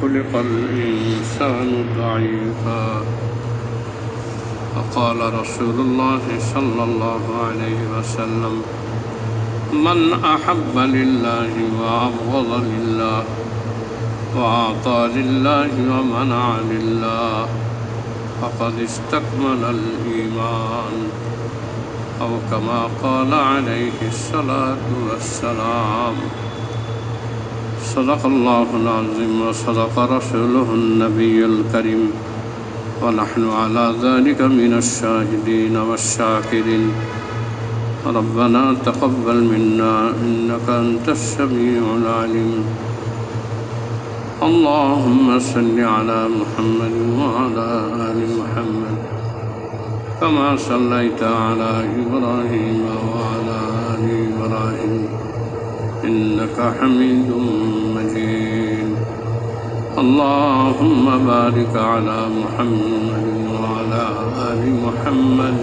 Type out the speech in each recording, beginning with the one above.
خلق الإنسان ضعيفا وقال رسول الله صلى الله عليه وسلم من أحب لله وأبغض لله وأعطى لله ومنع لله فقد استكمل الإيمان أو كما قال عليه الصلاة والسلام صدق الله العظيم وصدق رسوله النبي الكريم ونحن على ذلك من الشاهدين والشاكرين ربنا تقبل منا إنك أنت السميع العليم اللهم صل على محمد وعلى آل محمد كما صليت على إبراهيم وعلى آل إبراهيم إنك حميد مجيد اللهم بارك على محمد وعلى آل محمد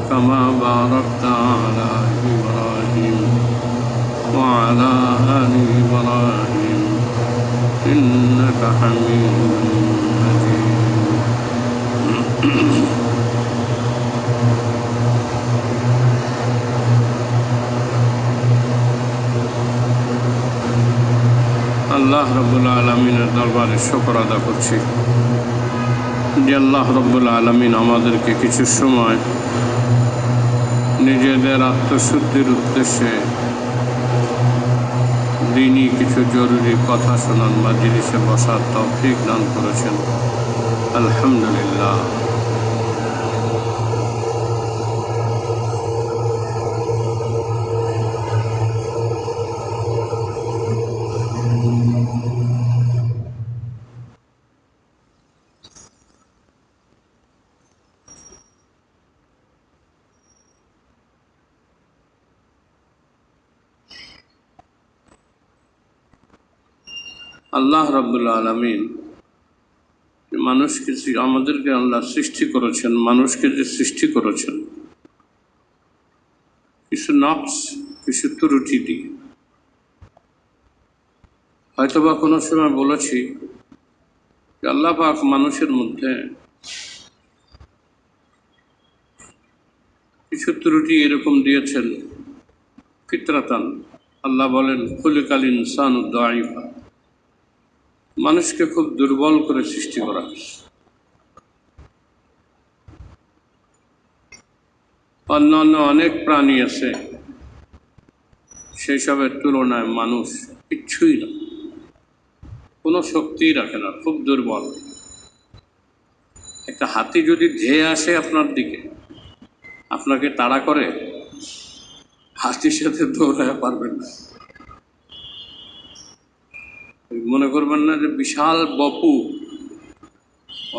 كما باركت على إبراهيم وعلى آل إبراهيم إنك حميد مجيد আল্লাহ রব্বুল আলমিনের দরবারে শুকর আদা করছি যে আল্লাহ রব্বুল আলমিন আমাদেরকে কিছু সময় নিজেদের আত্মশুদ্ধির উদ্দেশ্যে দিনই কিছু জরুরি কথা শোনার মাজলিসে বসার তৌফিক দান করেছেন। আলহামদুলিল্লাহ। আল্লাহ রাব্বুল আলামিন মানুষকে আমাদেরকে আল্লাহ সৃষ্টি করেছেন, মানুষকে যে সৃষ্টি করেছেন কিছু নকশ, কিছু ত্রুটি দিয়ে। হয়তোবা কোনো সময় বলেছি যে আল্লাহ পাক মানুষের মধ্যে কিছু ত্রুটি এরকম দিয়েছেন ফিতরাতান। আল্লাহ বলেন খুলিকাল ইনসানু দাঈফা, মানুষকে খুব দুর্বল করে সৃষ্টি করা হয়েছে। অন্যান্য অনেক প্রাণী আছে, সেই সবের তুলনায় মানুষ কিচ্ছুই না, কোনো শক্তিই রাখে না, খুব দুর্বল। একটা হাতি যদি ধেয়ে আসে আপনার দিকে, আপনাকে তাড়া করে, হাতির সাথে দৌড়াতে পারবেন না। মনে করবেন না যে বিশাল বপু,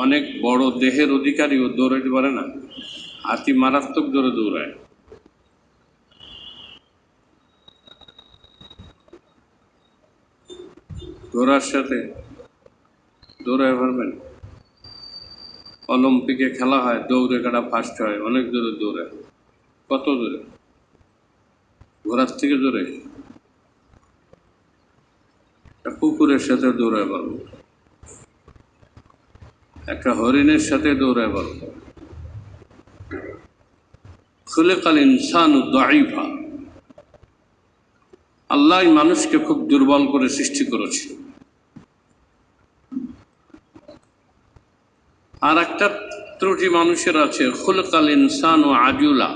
অনেক বড় দেহের অধিকারী, ও দৌড়াইতে পারে না। হাতি মারাত্মক জোরে দৌড়ায়। ঘোড়ার সাথে দৌড়ায় পারবেন? অলিম্পিকে খেলা হয়, দৌড়ে কাটা ফার্স্ট হয়, অনেক জোরে দৌড়ায়। কত দূরে? ঘোড়ার থেকে দৌড়ে। কুকুরের সাথে দৌড়ায় পারবো, একটা হরিণের সাথে দৌড়ায় পারবো। খুলিকাল ইনসানু দাঈফা, আল্লাহ মানুষকে খুব দুর্বল করে সৃষ্টি করেছে। আর একটা ত্রুটি মানুষের আছে, খুলিকাল ইনসানু আজুলা,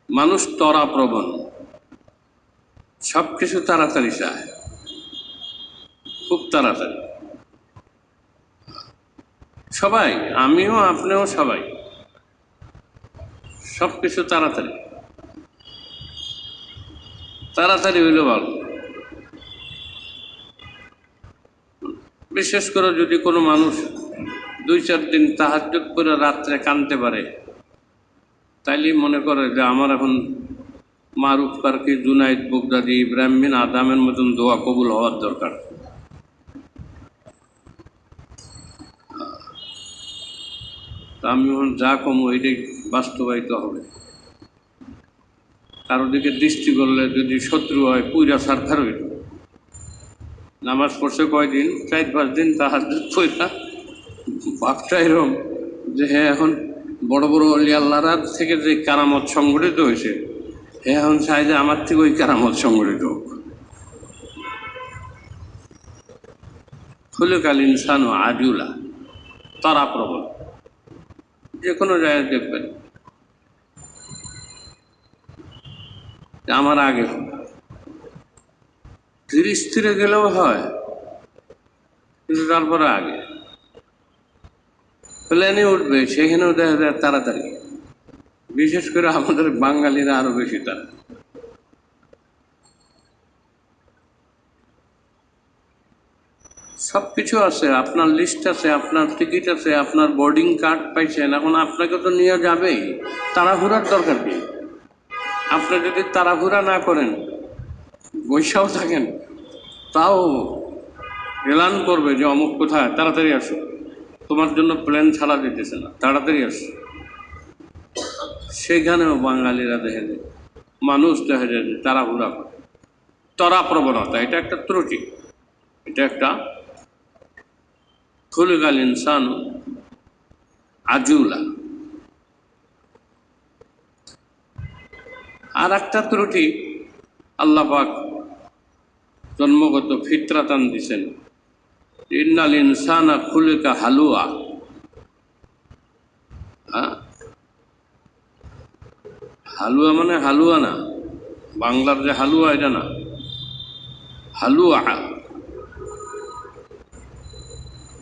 মানুষ ত্বরাপ্রবণ, সব কিছু তাড়াতাড়ি চায়, খুব তাড়াতাড়ি। সবাই, আমিও আপনিও সবাই, সব কিছু তাড়াতাড়ি তাড়াতাড়ি হইলে ভালো। বিশেষ করে যদি কোনো মানুষ 2-4 দিন তাহাজ্জুদ করে রাত্রে কাঁদতে পারে, তাইলেই মনে করে যে আমার এখন মারুফ কারকি, জুনাইদ বগদাদি, ইব্রাহিম বিন আদমের মতন দোয়া কবুল হওয়ার দরকার। আমি এখন যা কমো এটাই বাস্তবায়িত হবে। কারো দিকে দৃষ্টি করলে যদি শত্রু হয় পুইরা সারখার হইল, নামাজ পড়ছে কয়দিন, 4-5 দিন তাহাজ্জুদ পড়া, ভাবটা এরকম যে হ্যাঁ এখন বড় বড় অলি আল্লাহর থেকে যে কারামত সংগঠিত হয়েছে, হ্যাঁ এখন চাই যে আমার থেকে ওই কারামত সংগঠিত হোক। খুলিকাল ইনসানু আজুলা, তারা প্রবল। যে কোনো জায়গায় দেখবেন আমার আগে ধীরে স্থিরে গেলেও হয়, কিন্তু তারপরে আগে প্লেনে উঠবে সেখানেও দেখা যায় তাড়াতাড়ি। বিশেষ করে আমাদের বাঙালিরা আরো বেশি তারা। সব কিছু আছে, আপনার লিস্ট আছে, আপনার টিকিট আছে, আপনার বোর্ডিং কার্ড পাইছেন, এখন আপনাকে তো নিয়ে যাবেই। তাড়াহুড়ার দরকার কি? আপনি যদি তাড়াহুড়া না করেন, বৈশাও থাকেন, তাও এলান করবে যে অমুক কোথায়, তাড়াতাড়ি আসো, তোমার জন্য প্লেন ছাড়া দিতেছে না, তাড়াতাড়ি আসো। সেখানেও বাঙালিরা দেখে যায়, মানুষ দেখা যায় যে তাড়াহুড়া করে, তরা প্রবণতা। এটা একটা ত্রুটি, এটা একটা খুলিকাল ইনসানু আজুলা। আর একটা ত্রুটি আল্লাহ পাক জন্মগত ফিতরাতান দিছেন, ইন্নাল ইনসানা খুলিকা হালুয়া। হ্যাঁ, হালুয়া মানে হালুয়া না, বাংলার যে হালুয়া এটা না, হালুয়া,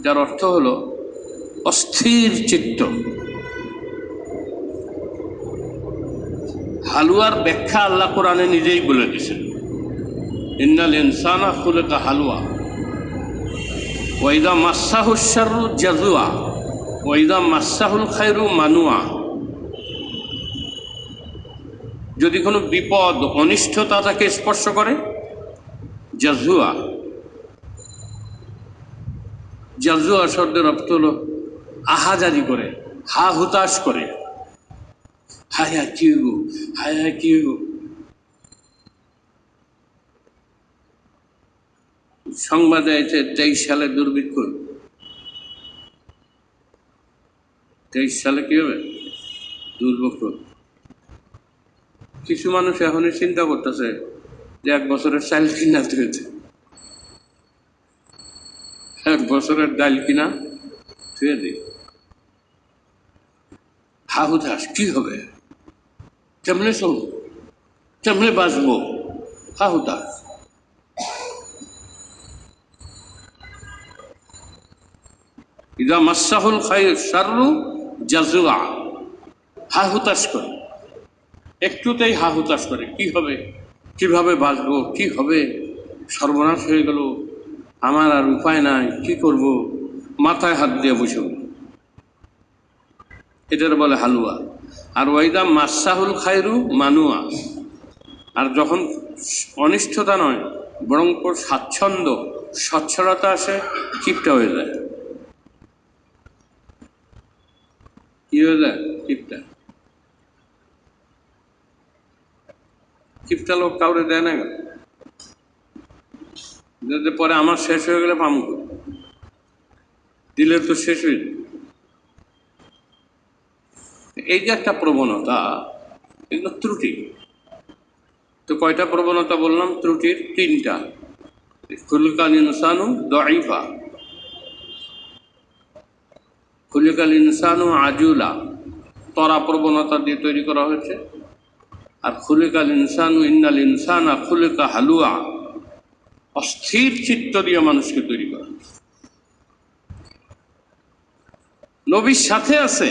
যার অর্থ হলো অস্থির চিত্ত। হালুয়ার ব্যাখ্যা আল্লাহ কোরআনে নিজেই বলে দিয়েছেন, ইন্নাল ইনসানা খুলিকা হালুয়া ওয়াইদা মাসাহুশ শাররু জাজুয়া ওয়াইদা মাসাহুল খায়রু মানুয়া। যদি কোনো বিপদ অনিষ্টতা তাকে স্পর্শ করে, জাজুয়া। জাজুয়া শব্দের অর্থ হলো আহাজারি করে, হা হুতাশ করে, হায় হায় কি গো, হায় হায় কি গো। সংবাদে আছে 23 সালে দুর্ভিক্ষ। 23 সালে কি হবে? দুর্ভিক্ষ। কিছু মানুষ এখনই চিন্তা করতেছে যে 1 বছরের চাল কিনা হয়েছে, 1 বছরের ডাল কিনা ছুঁয়ে দিই। হা হুতাশ, কি হবে, কেমনে চলবো, কেমনে বাঁচবো, হা হুতাশ। ইদা মাসাহুল খায়র শাররু জাজুয়া, হা হুতাশ করে, একটুতেই হা হুতাশ করে, কি হবে, কিভাবে বাঁচবো, কি হবে, সর্বনাশ হয়ে গেল, আমার আর উপায় নাই, কি করব, মাথায় হাত দিয়ে বসে। এটার বলে হালুয়া। আর ওয়াইদা মাসাহুল খায়রু মানুয়া, আর যখন অনিষ্টতা নয় বরং স্বাচ্ছন্দ্য সচ্ছলতা আসে, কিপটা হয়ে যায়। কি হয়ে যায়? কিপটা। কিপটা লোক কাউরে দেয় না গেল, পরে আমার শেষ হয়ে গেলে পামুক দিলে তো শেষ হয়ে যায়। এই যে একটা প্রবণতা, এগুলো ত্রুটি। তো কয়টা প্রবণতা বললাম? ত্রুটির 3টা। খুলিকাল ইনসানু দাঈফা, খুলিকাল ইনসানু আজুলা, তরা প্রবণতা দিয়ে তৈরি করা হয়েছে। আর খুলিকাল ইনসানু ইন্নাল ইনসানা খুলিকা হালুয়া, অস্থির চিত্ত দিয়ে মানুষকে তৈরি করা। নবীর সাথে আছে,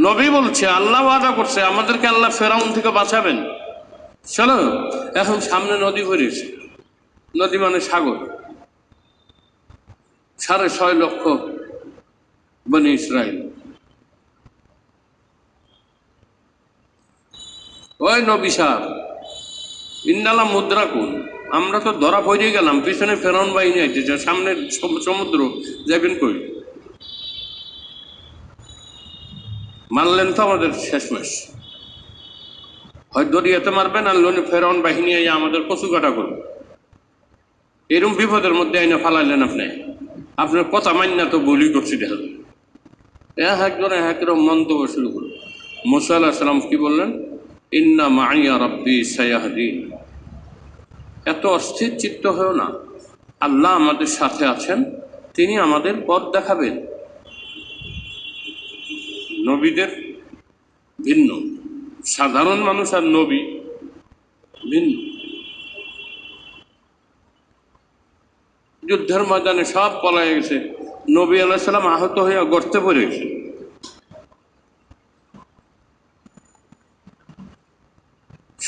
নবী বলছে, আল্লাহ ওয়াদা করছে আমাদেরকে, আল্লাহ ফেরাউন থেকে বাঁচাবেন। চলো, এখন সামনে নদী ভরেছে, নদী মানে সাগর, 6.5 লক্ষ বনি ইসরাইল। ওই নবী সাহেব, ইন্নালা মুদ্রাকুন, আমরা তো ধরা পড়ে গেলাম, পিছনে ফেরাউন বাহিনী আইতেছে, সামনে সমুদ্র, যাবেন কই? মানলেন তো আমাদের শেষমেশ, হয় দরিয়াতে মারবেন, আর লোনে ফেরাউন বাহিনী আমাদের কচু কাটা করবে। এরকম বিপদের মধ্যে আইনা ফালাইলেন আপনি, আপনার কথা মান্য তো বলি করছি দেখা একজন একরকম মন্তব্য শুরু করল। মুসা আলাইহিস সালাম কি বললেন? ইন্না মাইয়া রাব্বি সায়াহদিন। এত অস্থির চিত্ত হয়েও না, আল্লাহ আমাদের সাথে আছেন, তিনি আমাদের পথ দেখাবেন। নবীদের ভিন্ন, সাধারণ মানুষ আর নবী ভিন্ন। যুদ্ধের ময়দানে সব পলায় গেছে, নবী আলাইহিস সালাম আহত হইয়া গর্তে পড়ে গেছে।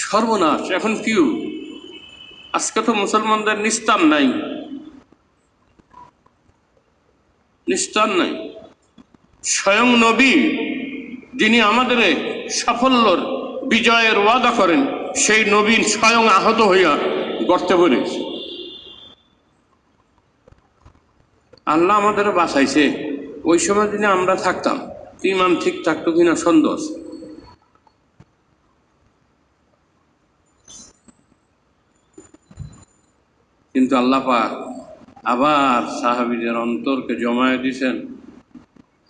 সর্বনাশ! এখন কি আজকে তো মুসলমানদের নিস্তার নাই, নিস্তার নাই। স্বয়ং নবী যিনি আমাদের সাফল্যর বিজয়ের ওয়াদা করেন, সেই নবী স্বয়ং আহত হইয়া গর্তে পড়েছে। আল্লাহ আমাদের বাঁচাইছে। ওই সময় যদি আমরা থাকতাম, ঈমান ঠিক থাকতো কিনা সন্দেহ আছে। কিন্তু আল্লাহ পাক আবার সাহাবীদের অন্তরকে জমায়ে দিয়েছেন,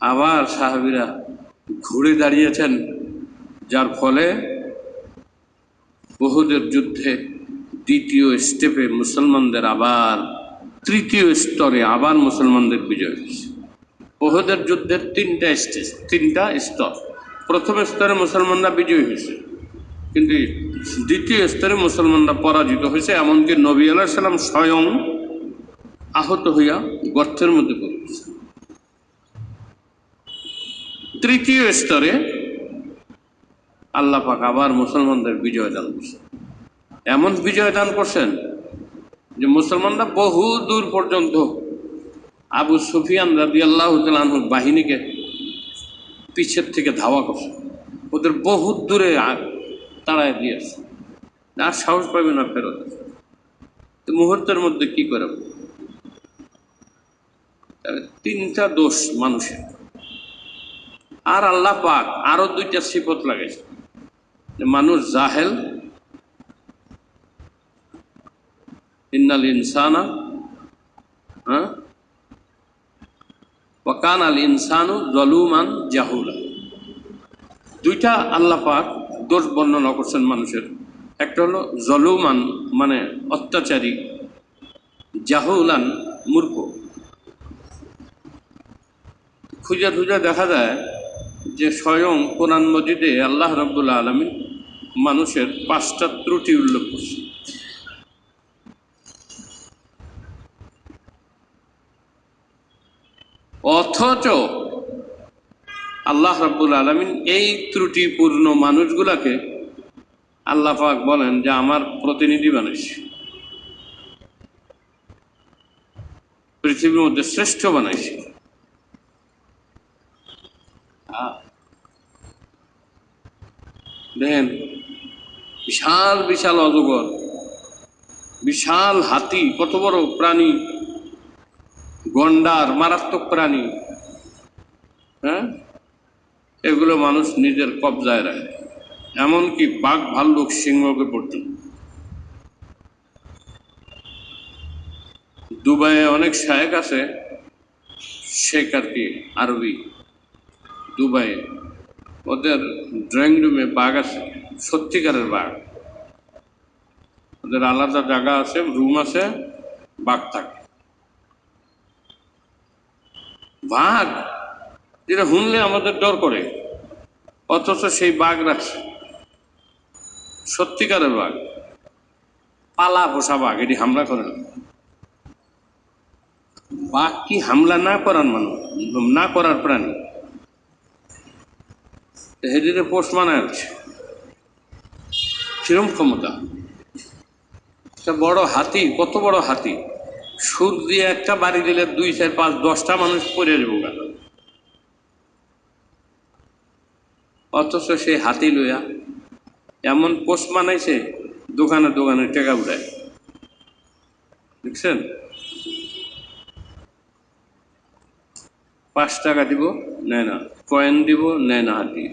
আবার সাহাবীরা ঘুরে দাঁড়িয়েছেন, যার ফলে উহুদের যুদ্ধে দ্বিতীয় স্টেপে মুসলমানদের আবার, তৃতীয় স্তরে আবার মুসলমানদের বিজয় হয়েছে। উহুদের যুদ্ধের তিনটা স্টেজ, তিনটা স্তর। প্রথম স্তরে মুসলমানরা বিজয়ী হয়েছে, কিন্তু দ্বিতীয় স্তরে মুসলমানরা পরাজিত হয়েছে, এমনকি নবী আলাইহিস সালাম স্বয়ং আহত হইয়া গর্তের মধ্যে পড়েছে। তৃতীয় স্তরে আল্লাহ পাক আবার মুসলমানদের বিজয় দান করছেন। এমন বিজয় দান করছেন যে মুসলমানরা বহু দূর পর্যন্ত আবু সুফিয়ান রাদিয়াল্লাহু তাআলা আনহুর বাহিনীকে পিছের থেকে ধাওয়া করছে, ওদের বহু দূরে তাড়ায় দিয়েছে, আর সাহস পাবে না ফেরত। তো মুহূর্তের মধ্যে কি করে? তিনটা দোষ মানুষের। আর আল্লাহ পাক আরো দুইটা সিফত লাগাইছে, যে মানুষ জাহেল, ইন্নাল ইনসানা ওয়া কানাল ইনসানু যালুমান জাহুলা। দুইটা আল্লাহ পাক দোষ বর্ণনা করছেন মানুষের। একটা হলো জলুমান মানে অত্যাচারী, জাহুলান মূর্খ। খুঁজে খুঁজে দেখা যায় যে স্বয়ং কোরআন মজিদে আল্লাহ রাব্বুল আলামিন মানুষের 5টা ত্রুটি উল্লেখ করছে। অথচ আল্লাহ রাব্বুল আলামিন এই ত্রুটিপূর্ণ মানুষগুলাকে আল্লাহ পাক বলেন যে আমার প্রতিনিধি বানাইছি, পৃথিবীর মধ্যে শ্রেষ্ঠ বানাইছি। দেখেন, বিশাল বিশাল অজগর, বিশাল হাতি, কত বড় প্রাণী, গন্ডার, মারাত্মক প্রাণী, হ্যাঁ, এগুলো মানুষ নিজের কবজায় রাখে, এমনকি বাঘ, ভাল্লুক, সিংহকে পর্যন্ত। দুবাইয়ে অনেক শায়েখ আছে, শেখ আর কি আরবি, দুবাইয়ে ওদের ড্রয়িং রুমে বাঘ আছে, সত্যিকারের বাঘ। ওদের আলাদা জায়গা আছে, রুম আছে, বাঘ থাকে। বাঘ যেটা শুনলে আমাদের ডর করে, অথচ সেই বাঘ রাখছে, সত্যিকারের বাঘ, পালা পোষা বাঘ, এটি হামলা করে না। বাঘ কি হামলা না করার মানুষ, না করার প্রাণী? হেডিরে পোষ মানায় আছে, কিরম ক্ষমতা! একটা বড় হাতি, কত বড় হাতি, সুর দিয়ে একটা বাড়ি দিলে 2, 4, 5, 10টা মানুষ পড়ে যাবো। অথচ সেই হাতি লইয়া এমন পোষ মানাইছে, দোকানে দোকানে টাকা উঠায়। দেখছেন? 5 টাকা দিব, নেয় না। কয়েন দিব, নেয় না হাতি।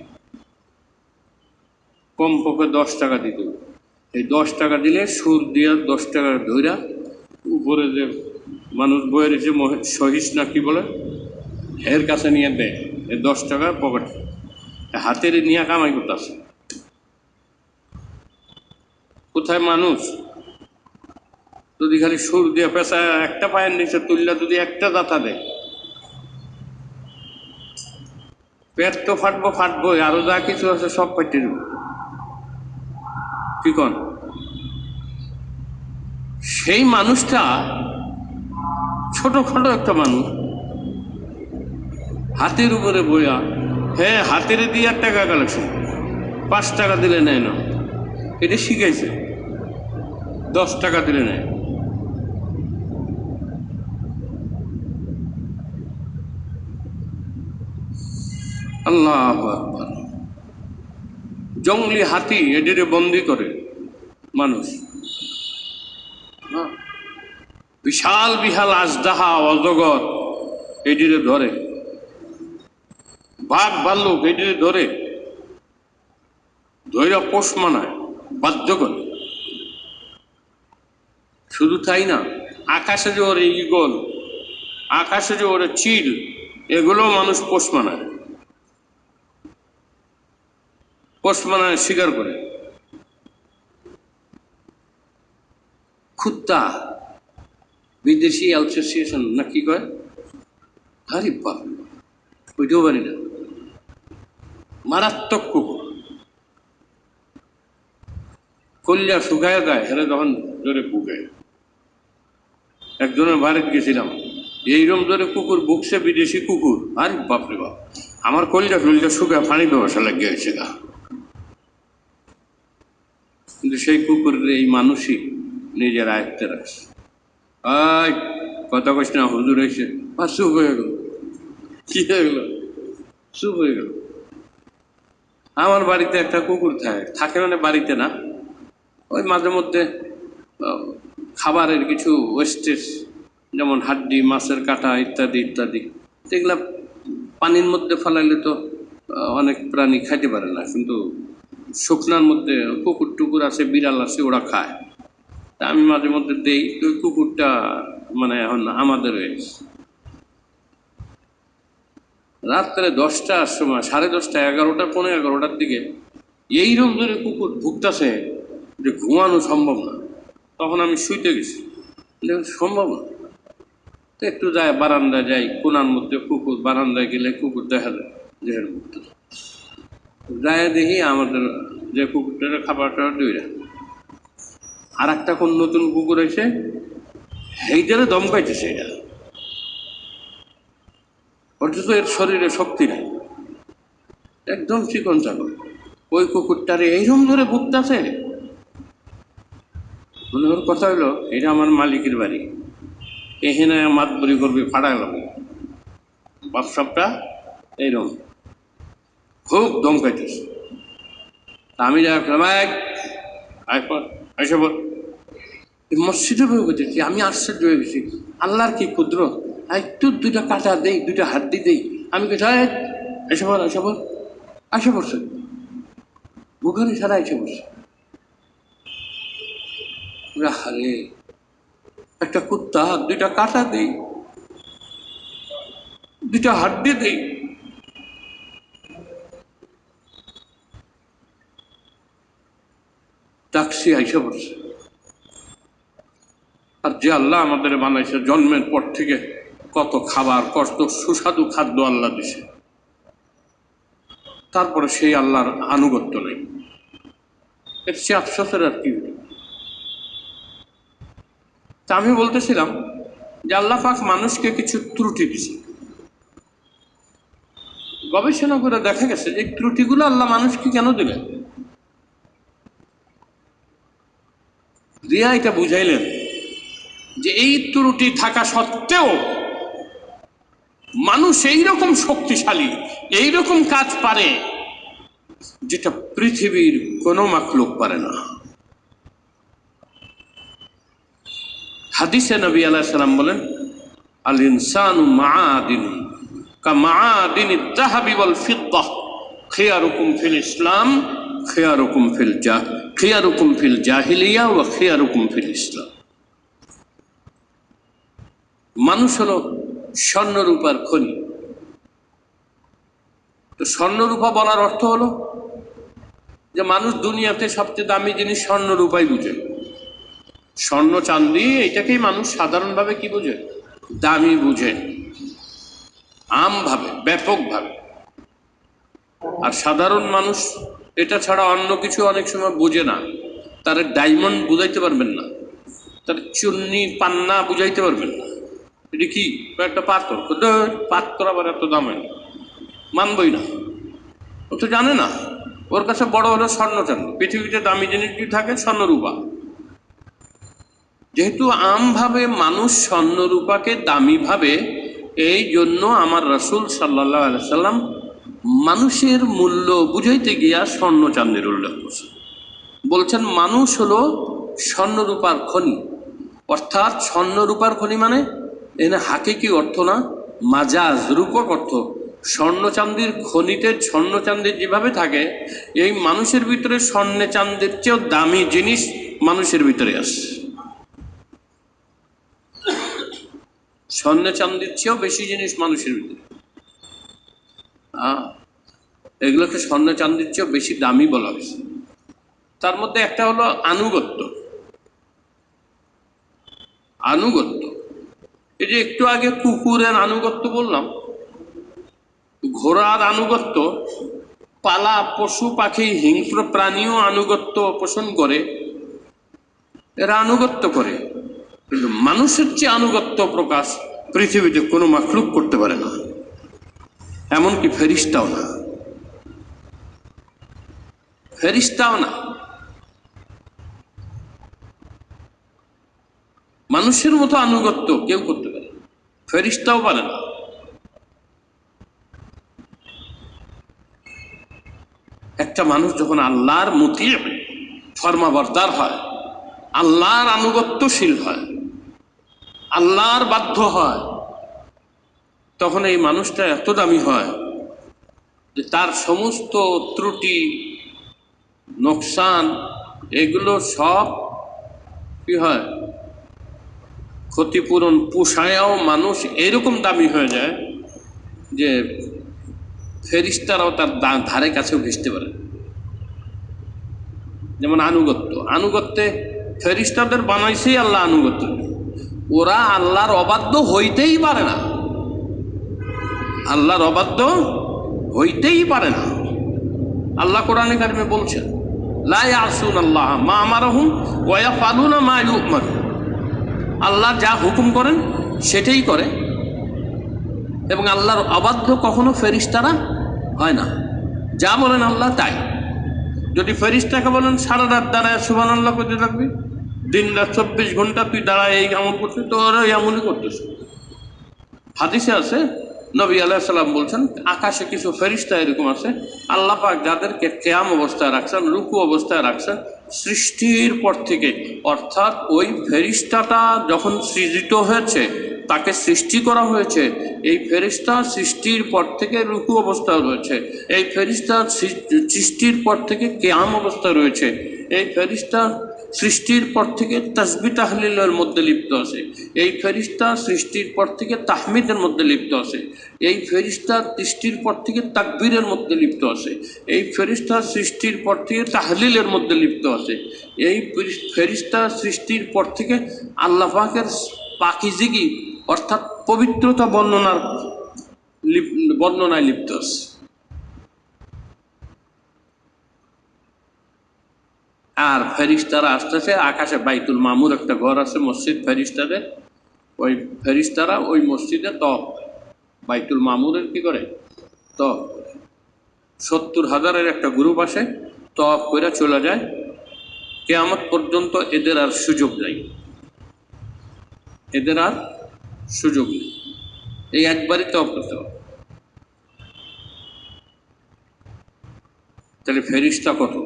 কমপক্ষে 10 টাকা দিতে হবে। এই 10 টাকা দিলে সুর দিয়া 10 টাকা ধইরা উপরে যে মানুষ বয়ে রয়েছে সহিস না কি বলে, এর কাছে নিয়ে দেয়, এ 10 টাকা পকেট হাতের নিয়ে কামাই করতেছে। কোথায় মানুষ? যদি খালি সুর দিয়ে পেশা একটা পায়ের নিচে তুললে যদি একটা দাতা দেয়, পেট তো ফাটবো, আরো যা কিছু আছে সব ফাটিয়ে দেব। কি কন? সেই মানুষটা ছোটখাটো একটা মানুষ, হাতের উপরে বইয়া, হ্যাঁ হাতের দিয়ে 1 টাকা কালেকশন, 5 টাকা দিলে নেয় না, এটা শিখাইছে। 10 টাকা দিলে নেয়। আল্লাহু আকবার। জঙ্গলি হাতি এটিরে বন্দি করে মানুষ। বিশাল বিশাল আজদাহা অজগর এটিরে ধরে, বাঘ ভাল্লুক এটিরে ধরে ধৈরা পোষ মানায়, বাধ্য করে। শুধু তাই না, আকাশে যে ওরে ঈগল, আকাশে যে ওরে চিল, এগুলো মানুষ পোষ মানায়, শিকার করে। কুত্তা, বিদেশি অ্যাসোসিয়েশন না কি কয়, আরে বাপ, ওইটাও পারি না। মারাত্মক কুকুর, কল্যা শুকায় গায়, হেরে তখন জোরে বুকে। একজনের বাড়িতে গেছিলাম, এইরকম জোরে কুকুর বুকছে, বিদেশি কুকুর। আরে বাপরে বাপ, আমার কল্যা টুলটা শুকায় পানি ব্যবসা লাগিয়ে গেছে গা। কিন্তু সেই কুকুরের এই মানুষই নিজের আয়ত্তে রাখছে। আয় কথা কইস না, হুজুর এসে, আর চুপ হয়ে গেল। কি হয়ে গেল? চুপ হয়ে গেল। আমার বাড়িতে একটা কুকুর থাকে মানে বাড়িতে না, ওই মাঝে মধ্যে খাবারের কিছু ওয়েস্টেজ, যেমন হাড্ডি, মাছের কাঁটা ইত্যাদি ইত্যাদি, এগুলা পানির মধ্যে ফেলাইলে তো অনেক প্রাণী খাইতে পারে না, কিন্তু শুকনার মধ্যে কুকুর টুকুর আছে, বিড়াল আছে, ওরা খায়। তা আমি মাঝে মধ্যে দেই। ওই কুকুরটা মানে এখন আমাদের হয়েছে। রাত্রে 10টার সময়, 10:30, 11টা, 11:15 দিকে এইরকম ধরে কুকুর ভুগতেছে যে ঘুমানো সম্ভব না। তখন আমি শুইতে গেছি, সম্ভব না। একটু যায়, বারান্দায় যাই, কোনার মধ্যে কুকুর, বারান্দায় গেলে কুকুর দেখা যায় দেহের মধ্যে। যায় দেখি আমাদের যে কুকুরটার খাবারটা দুইটা, আর একটা কোন নতুন কুকুর এসে সেইটারে দম পাইতেছে। এটা অথচ এর শরীরে শক্তি নাই, একদম চিকন চাকন। ওই কুকুরটারে এইরকম ধরে ভুগতেছে। মনে ওর কথা হইলো, এটা আমার মালিকের বাড়ি, এখানে মাতবরি করবি, ফাড়া গেল বাপসাপটা, এইরকম খুব দম খাইতেছে। আমি যা মসজিদে বই করতেছি, আমি আশ্চর্য হয়ে গেছি। আল্লাহর কি ক্ষুদ্র, একটু 2টা কাঁটা দেই, 2টা হাড্ডি দেই, আমি এসে পড়ছে, বুখারি ছাড়া এসে পড়ছে। আরে একটা কুত্তা, 2টা কাঁটা দেই, 2টা হাড্ডি দেই, টাক্সি আইসা পড়ছে। আর যে আল্লাহ আমাদের বানাইছে, জন্মের পর থেকে কত খাবার, কত সুস্বাদু খাদ্য আল্লাহ দিছে, তারপরে সেই আল্লাহর আনুগত্য নেই। এর চেয়ে আফসোসের আর কি? তা আমি বলতেছিলাম যে আল্লাহ পাক মানুষকে কিছু ত্রুটি দিছে। গবেষণা করে দেখা গেছে যে ত্রুটিগুলো আল্লাহ মানুষকে কেন দিলেন, দিয়া এটা বুঝাইলেন যে এই ত্রুটি থাকা সত্ত্বেও মানুষ এইরকম শক্তিশালী, এইরকম কাজ পারে যেটা পৃথিবীর কোনো মাখলুক পারে না। হাদিসে নবী আলাইহিস সালাম বলেন, আল ইনসানু মাআদিন কা মাআদিনিদ যাহাবি ওয়াল ফিদ্দাহ খিয়ারুকুম ফিল ইসলাম খিয়ারুকুম ফিল জাহিলিয়া ওয়া খিয়ারুকুম ফিল ইসলাম। মানুষ হলো স্বর্ণরূপার খনি। তো স্বর্ণরূপা বলার অর্থ হলো যে মানুষ দুনিয়াতে সবচেয়ে দামি জিনিস স্বর্ণরূপাই বুঝে। স্বর্ণ চাঁদি এটাকেই মানুষ সাধারণভাবে কি বুঝে? দামি বুঝে, আমভাবে, ব্যাপকভাবে। আর সাধারণ মানুষ এটা ছাড়া অন্য কিছু অনেক সময় বুঝে না। তার ডায়মন্ড বুঝাইতে পারবেন না, তার চুন্নি পান্না বুঝাইতে পারবেন না। এটা কি? একটা পাথর, পাথর আবার এত দাম হয় না, মানবই না। ও তো জানে না, ওর কাছে বড় হলো স্বর্ণ চাঁদি। পৃথিবীতে দামি জিনিস যদি থাকে স্বর্ণরূপা। যেহেতু আমভাবে মানুষ স্বর্ণরূপাকে দামি ভাবে, এই জন্য আমার রাসূল সাল্লাল্লাহু আলাইহি সাল্লাম মানুষের মূল্য বুঝাইতে গিয়া স্বর্ণ চাঁদের উল্লেখ করছেন। বলছেন মানুষ হলো স্বর্ণরূপার খনি। অর্থাৎ স্বর্ণরূপার খনি মানে এনে হাকিকি অর্থ না, মাজাজ রূপক অর্থ। স্বর্ণ চাঁদির খনিতে স্বর্ণ চাঁদির যেভাবে থাকে, এই মানুষের ভিতরে স্বর্ণে চাঁদের চেয়েও দামি জিনিস মানুষের ভিতরে আসে। স্বর্ণে চাঁদির চেয়েও বেশি জিনিস মানুষের ভিতরে, এগুলোকে স্বর্ণ চাঁদির চেয়েও বেশি দামি বলা হয়েছে। তার মধ্যে একটা হলো আনুগত্য। আনুগত্য, এই যে একটু আগে কুকুরের আনুগত্য বললাম, ঘোড়ার আনুগত্য, পালা পশু পাখি হিংস্র প্রাণীও আনুগত্য পোষণ করে, এরা আনুগত্য করে। কিন্তু মানুষের চেয়ে আনুগত্য প্রকাশ পৃথিবীতে কোনো মাখলুক করতে পারে না, এমনকি ফেরেশতাও না। ফেরেশতাও না, মানুষের মতো আনুগত্য কেউ করতে পারে, ফেরেশতাও পারে না। একটা মানুষ যখন আল্লাহর মুতি ফরমাবরদার হয়, আল্লাহর আনুগত্যশীল হয়, আল্লাহর বাধ্য হয়, তখন এই মানুষটা এত দামি হয় যে তার সমস্ত ত্রুটি নোকসান এগুলো সব কি হয়, ক্ষতিপূরণ পোষায়ও মানুষ এরকম দামি হয়ে যায় যে ফেরেশতারাও তার ধারে কাছেও ঘেঁষতে পারে। যেমন আনুগত্য, আনুগত্যে ফেরেশতাদের বানাইছেই আল্লাহ আনুগত্য, ওরা আল্লাহর অবাধ্য হইতেই পারে না, আল্লাহর অবাধ্য হইতেই পারে না। আল্লাহ কোরআনে কারিমে বলছেন, লা ইয়াসুনাল্লাহ মা আমারহুম ওয়া ইয়াফআলুনা মা ইউমারুন। আল্লাহ যা হুকুম করেন সেটাই করে, এবং আল্লাহর অবাধ্য কখনো ফেরেশতারা হয় না। যা বলেন আল্লাহ তাই। যদি ফেরেশতাকে বলেন সারা রাত দাঁড়ায় সুবহানাল্লাহ করতে থাকবি, দিন রাত 24 ঘন্টা তুই দাঁড়ায় এই আমল করছিস, তো ওরা এই আমলই করতেছে। হাদিসে আছে, নবী আলাইহিস সালাম বলছেন, আকাশে কিছু ফেরেশতা এরকম আছে আল্লাহ পাক যাদেরকে কিয়াম অবস্থায় রাখছেন, রুকু অবস্থায় রাখছেন সৃষ্টির পর থেকে। অর্থাৎ ওই ফেরেশতাটা যখন সৃজিত হয়েছে, তাকে সৃষ্টি করা হয়েছে, এই ফেরেশতা সৃষ্টির পর থেকে রুকু অবস্থায় রয়েছে, এই ফেরেশতা সৃষ্টির পর থেকে কিয়াম অবস্থা রয়েছে, এই ফেরেশতা সৃষ্টির পর থেকে তাসবিহ তাহলিলের মধ্যে লিপ্ত আছে, এই ফেরেশতা সৃষ্টির পর থেকে তাহমিদের মধ্যে লিপ্ত আছে, এই ফেরেশতা সৃষ্টির পর থেকে তাকবীরের মধ্যে লিপ্ত আছে, এই ফেরেশতা সৃষ্টির পর থেকে তাহলিলের মধ্যে লিপ্ত আছে, এই ফেরেশতা সৃষ্টির পর থেকে আল্লাহ পাকের পাকিজিগি অর্থাৎ পবিত্রতা বর্ণনায় লিপ্ত আছে। আর ফেরেশতারা আসতেছে আকাশে, বাইতুল মামুর একটা ঘর আছে মসজিদ ফেরেশতাদের, ওই ফেরেশতারা ওই মসজিদে তওয়াফ, বাইতুল মামুরের কি করে তওয়াফ, 70,000-এর একটা গ্রুপ আসে, তওয়াফ করে চলে যায়। কিয়ামত পর্যন্ত এদের আর সুযোগ নেই, এদের আর সুযোগ নেই, এই একবারই তওয়াফ করতে হবে। তাহলে ফেরেশতা কত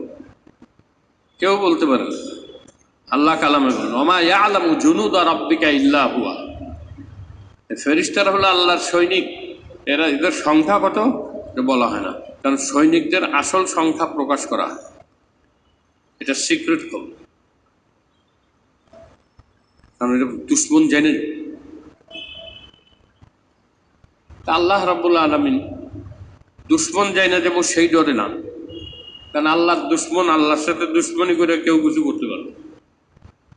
কেউ বলতে পারে না। আল্লাহ কালামে বলেন, ওমা ইয়ালামু জুনুদা রাব্বিকা ইল্লা হুয়া। ফেরেশতারা হলো আল্লাহর সৈনিক, এদের সংখ্যা কত বলা হয় না, কারণ সৈনিকদের আসল সংখ্যা প্রকাশ করা হয়, এটা সিক্রেট খবর, কারণ এটা দুশ্মন জেনে। আল্লাহ রাব্বুল আলামিন দুশ্মন যায় না যাবো সেই ডরে না, কারণ আল্লাহর দুশ্মন আল্লাহর সাথে দুশ্মনী করে কেউ কিছু করতে পারবে।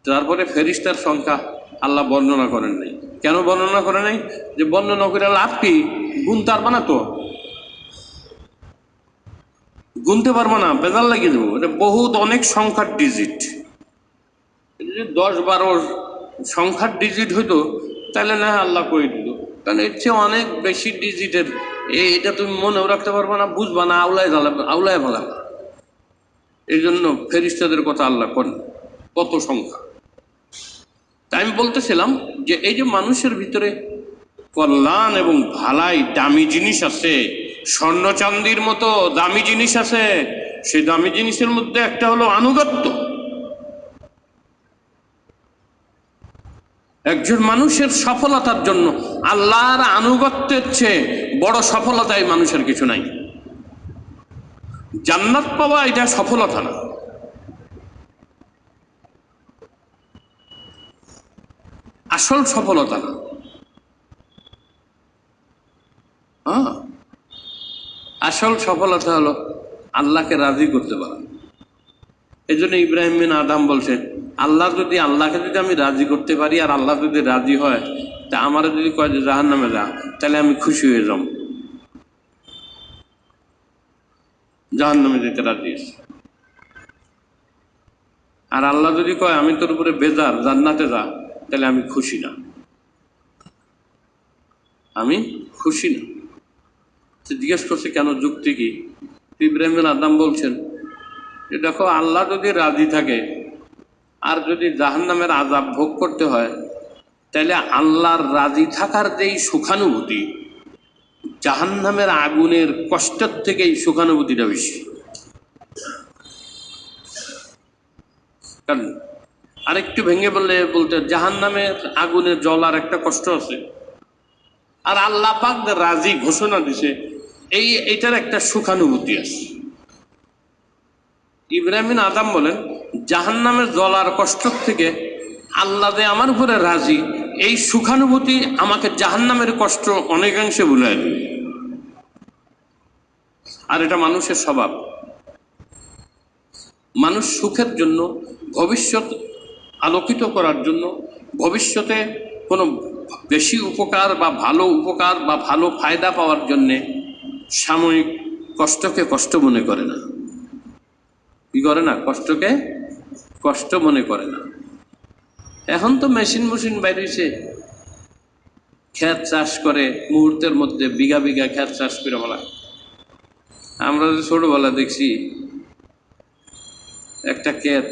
তারপরে ফেরেশতার সংখ্যা আল্লাহ বর্ণনা করেন নাই। কেন বর্ণনা করে নাই? যে বর্ণনা করে লাভ কি? গুনতে পারবা না তো, গুনতে পারবো না, বেজাল লাগিয়ে দেবো। এটা বহুত অনেক সংখ্যার ডিজিট। যদি 10-12 সংখ্যার ডিজিট হইতো তাহলে না আল্লাহ করে দিত, কারণ এর চেয়ে অনেক বেশি ডিজিটের এটা তুমি মনেও রাখতে পারবে না, বুঝবা না, আউলায় ভালা। এই জন্য ফেরেশতাদের কথা আল্লাহ করেন কত সংখ্যা। তাই আমি বলতেছিলাম যে এই যে মানুষের ভিতরে কল্যাণ এবং ভালাই দামি জিনিস আছে, স্বর্ণ চান্দির মতো দামি জিনিস আছে। সেই দামি জিনিসের মধ্যে একটা হলো আনুগত্য। একজন মানুষের সফলতার জন্য আল্লাহর আনুগত্যের চেয়ে বড় সফলতা এই মানুষের কিছু নাই। জান্নাত পাওয়া এটা সফলতা না, আসল সফলতা না। হ্যাঁ, আসল সফলতা হলো আল্লাহকে রাজি করতে পারা। এই জন্য ইব্রাহিম বিন আদম বলছেন, আল্লাহকে যদি আমি রাজি করতে পারি আর আল্লাহ যদি রাজি হয়, তা আমার যদি কয় যে জাহান্নামে যা, তাহলে আমি খুশি হয়ে যাব, জাহান্নামে যেতে রাজি আছে। আর আল্লাহ যদি কয় আমি তোর উপরে বেজার, জান্নাতে যা, তাহলে আমি খুশি না, আমি খুশি না। জিজ্ঞেস করছে কেন, যুক্তি কি? ইব্রাহিম বিন আদম বলছেন যে দেখো, আল্লাহ যদি রাজি থাকে আর যদি জাহান্নামের আযাব ভোগ করতে হয়, তাহলে আল্লাহর রাজি থাকার যেই সুখানুভূতি, জাহান্নামের আগুনের কষ্টের থেকে এই সুখানুভূতিটা বেশি। কারণ আরেকটু ভেঙে বলতে জাহান্নামের আগুনের জ্বলার একটা কষ্ট আছে, আর আল্লাহ পাক রাজি ঘোষণা দিছে এইটার একটা সুখানুভূতি আছে। ইব্রাহিম বিন আদম বলেন, জাহান্নামের জ্বলার কষ্ট থেকে আল্লাহ যে আমার উপরে রাজি, এই সুখানুভূতি আমাকে জাহান্নামের কষ্ট অনেকাংশে ভুলাই দেবে। আর এটা মানুষের স্বভাব। মানুষ সুখের জন্য, ভবিষ্যৎ আলোকিত করার জন্য, ভবিষ্যতে কোনো বেশি উপকার বা ভালো ফায়দা পাওয়ার জন্যে সাময়িক কষ্টকে কষ্ট মনে করে না। কি করে না? কষ্টকে কষ্ট মনে করে না। এখন তো মেশিন বাইরেছে, ক্ষেত চাষ করে মুহূর্তের মধ্যে বিঘা বিঘা ক্ষেত চাষ করে বলা। আমরা যে ছোটবেলা দেখছি একটা ক্ষেত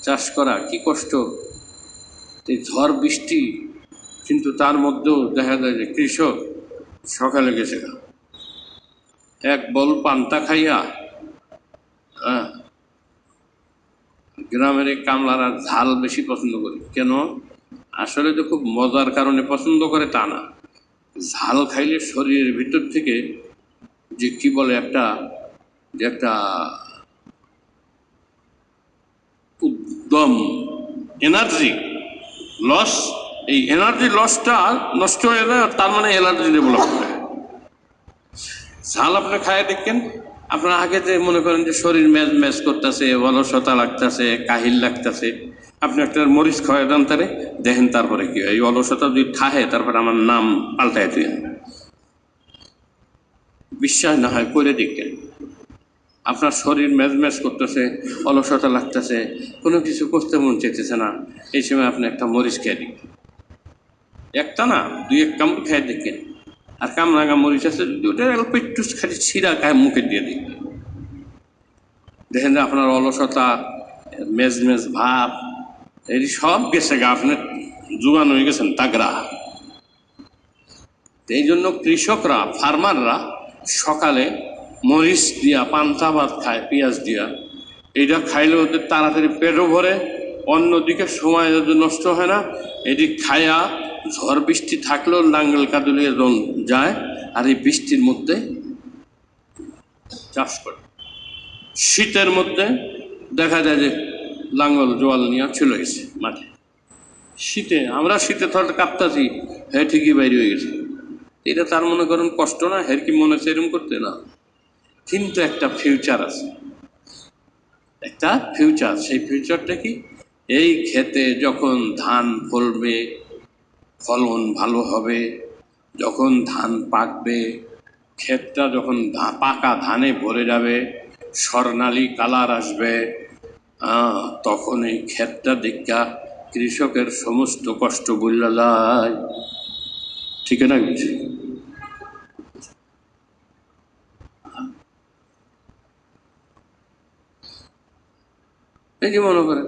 চাষ করা কি কষ্ট, এই ঝড় বৃষ্টি, কিন্তু তার মধ্যেও দেখা যায় যে কৃষক সকালে গেছে এক বল পান্তা খাইয়া। হ্যাঁ, গ্রামের এই কামলারা ঝাল বেশি পছন্দ করে। কেন? আসলে তো খুব মজার কারণে পছন্দ করে তা না, ঝাল খাইলে শরীরের ভিতর থেকে যে কি বলে একটা উদ্যম এনার্জি লস, এই এনার্জি লসটা নষ্ট হয়ে যায়, তার মানে এনার্জি ডেভেলপ করে। ঝাল আপনি খায় দেখেন, আপনার আগে যে মনে করেন যে শরীর ম্যাজ করতেছে, অলসতা লাগতেছে, কাহিল লাগতেছে, আপনি একটা মরিচ খাওয়াই দেন তারে, দেখেন তারপরে কি হয়। এই অলসতা যদি খাহে, তারপরে আমার নাম পাল্টায় তুই। বিশ্বাস না হয় করে দেখেন, আপনার শরীর ম্যাজ করতেছে, অলসতা লাগতেছে, কোনো কিছু করতে মন চাইতেছে না, এই সময় আপনি একটা মরিচ খেয়ে দিন, একটা না 2-1 কামড় খেয়ে দেখেন। আর কামরাঙা মরিচ আছে, যদি ওটা অল্প একটু খালি ছিঁড়া গায়ে মুখে দিয়ে দিন, দেখেন যে আপনার অলসতা, মেজ ভাব, এই সব গেছে গা, আপনার জোগান হয়ে গেছেন তাগড়া। এই জন্য কৃষকরা, ফার্মাররা সকালে মরিচ দিয়া পান্তা ভাত খায়, পেঁয়াজ দিয়া। এইটা খাইলে ওদের তাড়াতাড়ি পেটও ভরে, অন্যদিকে সময় ওদের নষ্ট হয় না। এটি খায়া ঝড় বৃষ্টি থাকলেও নাঙ্গল কাদুলিয়ে যায়, আর এই বৃষ্টির মধ্যে চাষ করে। শীতের মধ্যে দেখা যায় যে লাঙ্গল জোয়াল নিয়ে চলে গেছে মাঠে। আমরা শীতে থরটা কাঁপতাছি, হ্যাঁ ঠিকই বাইরে হয়ে গেছে। এটা তার মনে করেন কষ্ট না, হের কি মনে হচ্ছে এরকম করতে না, কিন্তু একটা ফিউচার আছে, একটা ফিউচার। সেই ফিউচারটা কি, এই ক্ষেতে যখন ধান ফলবে, ফলন ভালো হবে, যখন ধান পাকবে, ক্ষেতটা যখন পাকা ধানে ভরে যাবে, স্বর্ণালী কালার আসবে, তখন এই ক্ষেতটা দেখা কৃষকের সমস্ত কষ্ট বললা যায়। ঠিক না কিছু? এই যে মনে করেন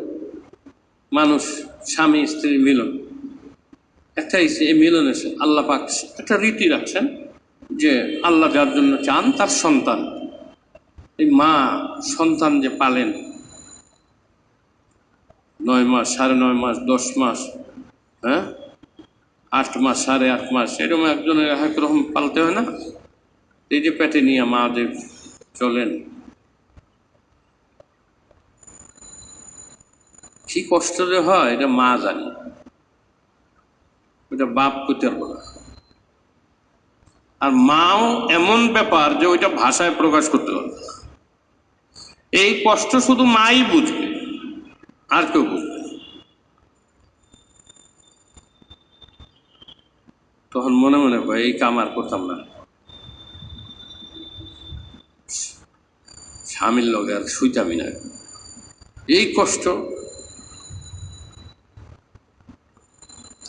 মানুষ স্বামী স্ত্রীর মিলন, একটা এই মিলনের আল্লাহ পাক একটা রীতি রাখছেন যে আল্লাহ যার জন্য চান তার সন্তান, এই মা সন্তান যে পালেন 9 মাস, 9.5 মাস, 10 মাস, হ্যাঁ 8 মাস, 8.5 মাস, এরকম একজনের একরকম পালতে হয় না? এই যে পেটে নিয়ে মা যে চলেন, কি কষ্ট যে হয় এটা মা জানে, ওইটা বাপ করতে পারবো না। আর মাও এমন ব্যাপার যে ওইটা ভাষায় প্রকাশ করতে পারবে না। এই কষ্ট শুধু মাই বুঝবে, আর কেউ বুঝবে না। তখন মনে মনে হয় এই কাম আর করতাম না, স্বামীর লগে আর শুইতামি না, এই কষ্ট।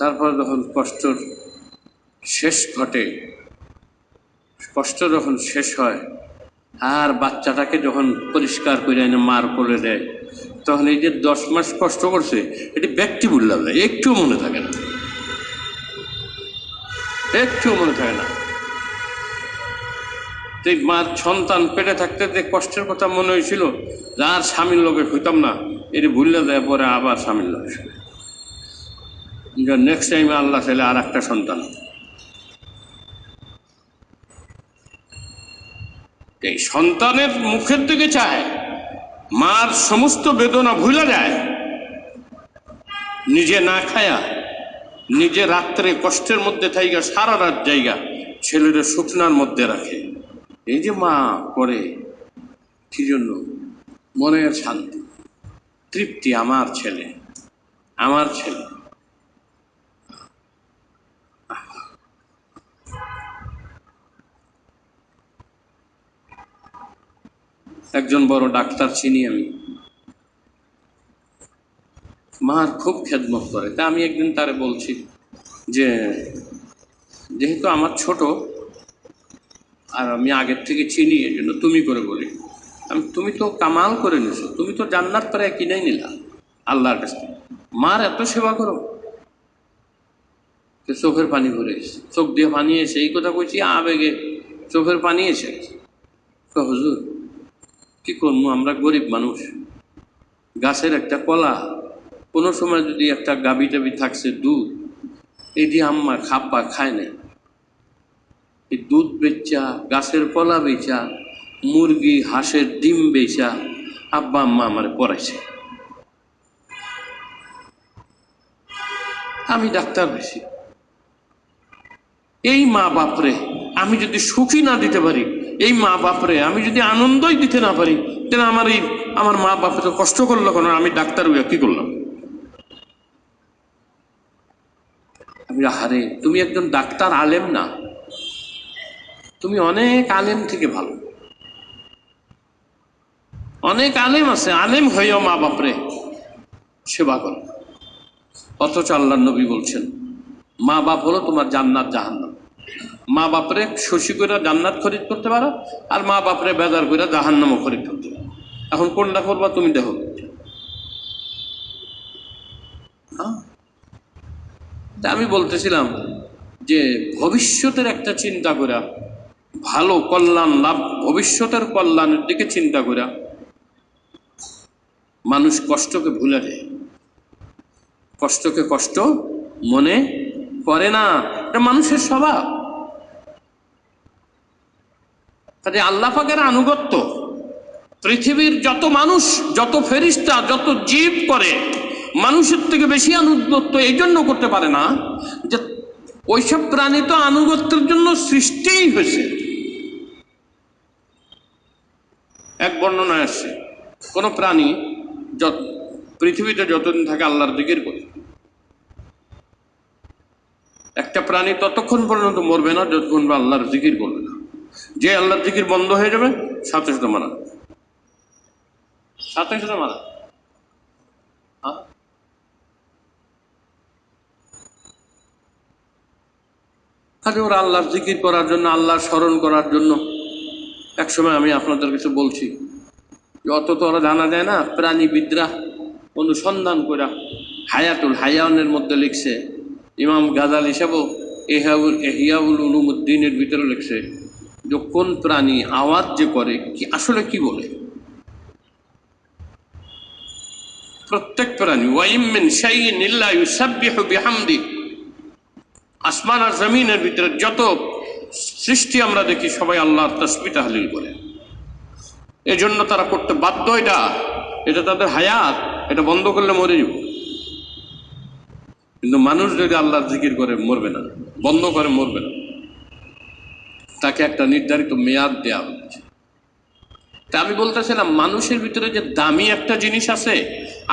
তারপর যখন কষ্টর শেষ ঘটে, কষ্ট যখন শেষ হয়, আর বাচ্চাটাকে যখন পরিষ্কার করে এনে মার করে দেয়, তখন এই যে 10 মাস কষ্ট করছে এটি ব্যক্তি বললাম না, একটুও মনে থাকে না, একটুও মনে থাকে না। এই মার সন্তান পেটে থাকতে যে কষ্টের কথা মনে হয়েছিল, যার স্বামীর লোকে হইতাম না, এটি ভুললে দেয়, পরে আবার স্বামীর লোকে নেক্সট টাইমে আল্লাহ ছেলে আর একটা সন্তান। এই সন্তানের মুখের দিকে চায়, মার সমস্ত বেদনা ভুলে যায়, নিজে না খায়া, নিজে রাত্রে কষ্টের মধ্যে থাইকা সারা রাত জায়গা ছেলেদের শুকনার মধ্যে রাখে। এই যে মা করে কি জন্য? মনের শান্তি, তৃপ্তি, আমার ছেলে, আমার ছেলে। একজন বড় ডাক্তার চিনি আমি, মার খুব খেদমত করে। তা আমি একদিন তারে বলছি যে যেহেতু আমার ছোট আর আমি আগের থেকে চিনি, এই জন্য তুমি করে বলি। তুমি তো কামাল করে নিছো, তুমি তো জান্নাত প্রায় কিনেই নিলা আল্লাহর কাছ থেকে, মার এত সেবা করো। চোখের পানি ভরে গেছে, চোখ দিয়ে পানি এসে, এই কথা কইছি আবেগে চোখের পানি এসে। হুজুর কি করবো, আমরা গরিব মানুষ, গাছের একটা কলা, কোনো সময় যদি একটা গাবি টাবি থাকছে দুধ, এই দিয়ে আম্মা খাপ্পা খায় নাই, এই দুধ বেচা, গাছের কলা বেচা, মুরগি হাঁসের ডিম বেচা আব্বা আম্মা আমার পড়াইছে। আমি ডাক্তার বেশি, এই মা বাপরে আমি যদি সুখী না দিতে পারি, এই মা বাপরে আমি যদি আনন্দই দিতে না পারি, তাহলে আমার মা বাপরে তো কষ্ট করলো কেন? আমি ডাক্তার হইয়া কি করলাম? আমি হারে, তুমি একজন ডাক্তার, আলেম না, তুমি অনেক আলেম থেকে ভালো। অনেক আলেম আছে, আলেম হইয়াও মা বাপরে সেবা করো। অথচ আল্লাহর নবী বলছেন মা বাপ হলো তোমার জান্নাত জাহান্নাম। মা বাপরে শশী করে জান্নাত খরিদ করতে পারো, আর মা বাপরে বেজার করে জাহান্নামও খরিদ করতে পারো। এখন কোনটা করবা তুমি দেখো। আমি বলতেছিলাম যে ভবিষ্যতের একটা চিন্তা করা, ভালো কল্যাণ লাভ, ভবিষ্যতের কল্যাণের দিকে চিন্তা করা, মানুষ কষ্টকে ভুলে যায়, কষ্টকে কষ্ট মনে করে না, এটা মানুষের স্বভাব। কাজে আল্লাহ পাকের আনুগত্য, পৃথিবীর যত মানুষ, যত ফেরেশতা, যত জীব করে, মানুষের থেকে বেশি আনুগত্য এই জন্য করতে পারে না যে ওইসব প্রাণী তো আনুগত্যের জন্য সৃষ্টিই হয়েছে। এক বর্ণনায় আসছে, কোন প্রাণী পৃথিবীতে যতদিন থাকে আল্লাহর জিকির করে। একটা প্রাণী ততক্ষণ পর্যন্ত মরবে না যতক্ষণ আল্লাহর জিকির করবে না। যে আল্লাহর জিকির বন্ধ হয়ে যাবে সাথে সাথে মারা, সাথে সাথে মারা। আরে ওরা আল্লাহর জিকির করার জন্য, আল্লাহর স্মরণ করার জন্য। একসময় আমি আপনাদের কাছে বলছি, অত তো ওরা জানা যায় না, প্রাণীবিদরা অনুসন্ধান করে হায়াতুল হায়ানের মধ্যে লিখছে, ইমাম গাজালি সাহেবও এহিয়াউল উলুমুদ্দিনের ভিতরে লিখছে যে কোন প্রাণী আওয়াজ যে করে কি আসলে কি বলে। প্রত্যেক প্রাণী ওয়াইম মিন শাইইন ইল্লা ইউসাব্বিহু বিহামদি, আসমান আর জমিনের ভিতরে যত সৃষ্টি আমরা দেখি সবাই আল্লাহর তাসবিহ তাহলিল করে। এজন্য তারা করতে বাধ্য। এটা তাদের হায়াত, এটা বন্ধ করলে মরে যাব। কিন্তু মানুষ যদি আল্লাহর জিকির করে মরবে না, বন্ধ করে মরবে না, তাকে একটা নির্ধারিত মেয়াদ দেওয়া হচ্ছে। তা আমি বলতেছিলাম, মানুষের ভিতরে যে দামি একটা জিনিস আছে,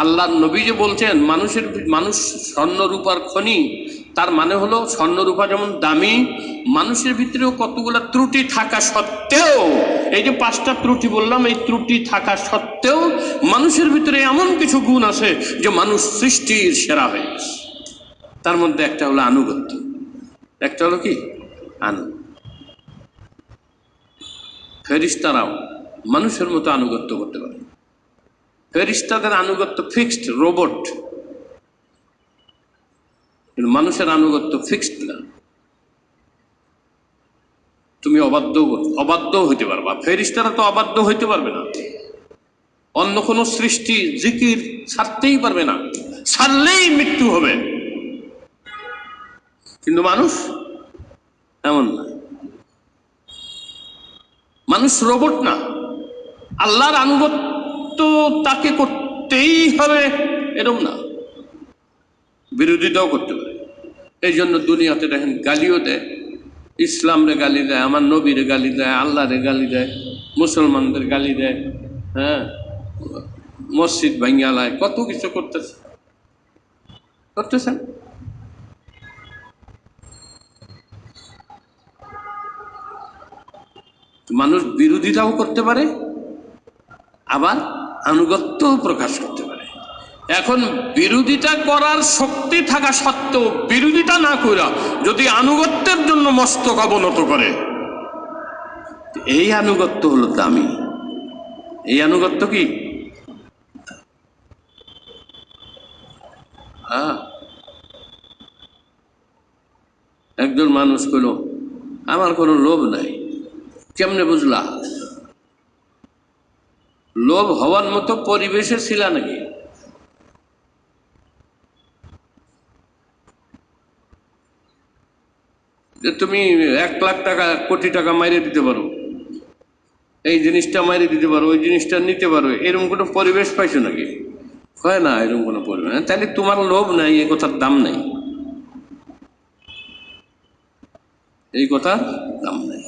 আল্লাহর নবী যে বলছেন মানুষ স্বর্ণরূপার খনি, তার মানে হলো স্বর্ণরূপা যেমন দামি, মানুষের ভিতরেও কতগুলো ত্রুটি থাকা সত্ত্বেও, এই যে 5টা ত্রুটি বললাম, এই ত্রুটি থাকা সত্ত্বেও মানুষের ভিতরে এমন কিছু গুণ আছে যে মানুষ সৃষ্টির সেরা হয়ে গেছে। তার মধ্যে একটা হলো আনুগত্য, একটা হলো কি ফেরেশতারাও মানুষের মতো আনুগত্য করতে পারে। ফেরেশতাদের আনুগত্য ফিক্সড, রোবট। কিন্তু মানুষের আনুগত্য ফিক্সড না, তুমি অবাধ্য হইতে পারবা। ফেরেশতারা তো অবাধ্য হইতে পারবে না, অন্য কোনো সৃষ্টি জিকির ছাড়তেই পারবে না, ছাড়লেই মৃত্যু হবে। কিন্তু মানুষ এমন না, মানুষ রোবট না। আল্লাহর আনুগত্য তাকে করতেই হবে এরকম না, বিরোধিতাও করতে পারে। এই জন্য দুনিয়াতে দেখেন গালিও দেয়, ইসলামরে গালি দেয়, আমার নবীরে গালি দেয়, আল্লাহরে গালি দেয়, মুসলমানদের গালি দেয়, হ্যাঁ, মসজিদ ভাঙ্গালায়, কত কিছু করতেছেন। মানুষ বিরোধিতাও করতে পারে, আবার আনুগত্যও প্রকাশ করতে পারে। এখন বিরোধিতা করার শক্তি থাকা সত্ত্বেও বিরোধিতা না কইরা যদি আনুগত্যের জন্য মস্তক অবনত করে, এই আনুগত্য হলো দামি। এই আনুগত্য কি? একজন মানুষ কইল আমার কোনো লোভ নাই। কেমনে বুঝলা? লোভ হওয়ার মতো পরিবেশে ছিল নাকি? যে তুমি 1 লাখ টাকা, কোটি টাকা মাইরে দিতে পারো, এই জিনিসটা মাইরে দিতে পারো, ওই জিনিসটা নিতে পারো, এরকম কোনো পরিবেশ পাইছো নাকি? হয় না, এরকম কোনো পরিবেশ। তাহলে তোমার লোভ নাই, এই কথার দাম নাই, এই কথার দাম নাই।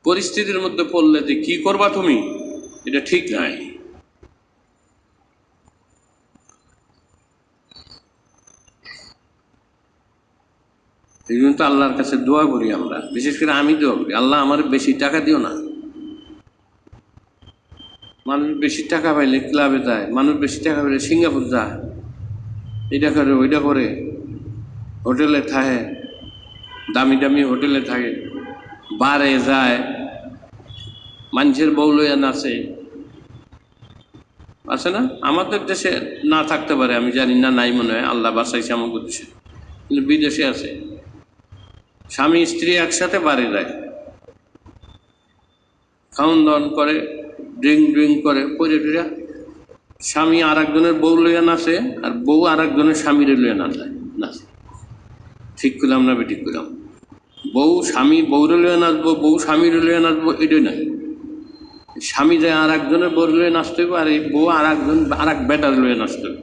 পরিস্থিতির মধ্যে পড়লে যে কি করবা তুমি, এটা ঠিক নাই। এই জন্য তো আল্লাহর কাছে দোয়া করি আমরা, বিশেষ করে আমি দোয়া করি, আল্লাহ আমার বেশি টাকা দিও না। মানুষ বেশি টাকা পাইলে ক্লাবে যায়, মানুষ বেশি টাকা পাইলে সিঙ্গাপুর যায়, এটা করে ওইটা করে, হোটেলে থাকে, দামি দামি হোটেলে থাকে, বারে যায়, মানুষের বউ লইয়া নাচে। আছে না? আমাদের দেশে না থাকতে পারে, আমি জানি না, নাই মনে হয়, আল্লাহ বাঁচাইছে আমাকে দেশে, কিন্তু বিদেশে আছে। স্বামী স্ত্রী একসাথে বাড়ি যায়, খাওয়ন দাওয়ান করে, ড্রিঙ্ক করে, পরে টুরে স্বামী আর একজনের বউ লইয়া নাচে, আর বউ আর একজনের স্বামীরে লইয়া নাচে। ঠিক করলাম না ঠিক করলাম? বউ স্বামী বউরে লইয়া নাচবো, বউ স্বামীরে লইয়া নাচবো, এটাই নাই। স্বামী যায় আর একজনের বউ লইয়া নাচতে হবে, আর এই বউ আর এক বেটার লইয়া নাচতে হবে।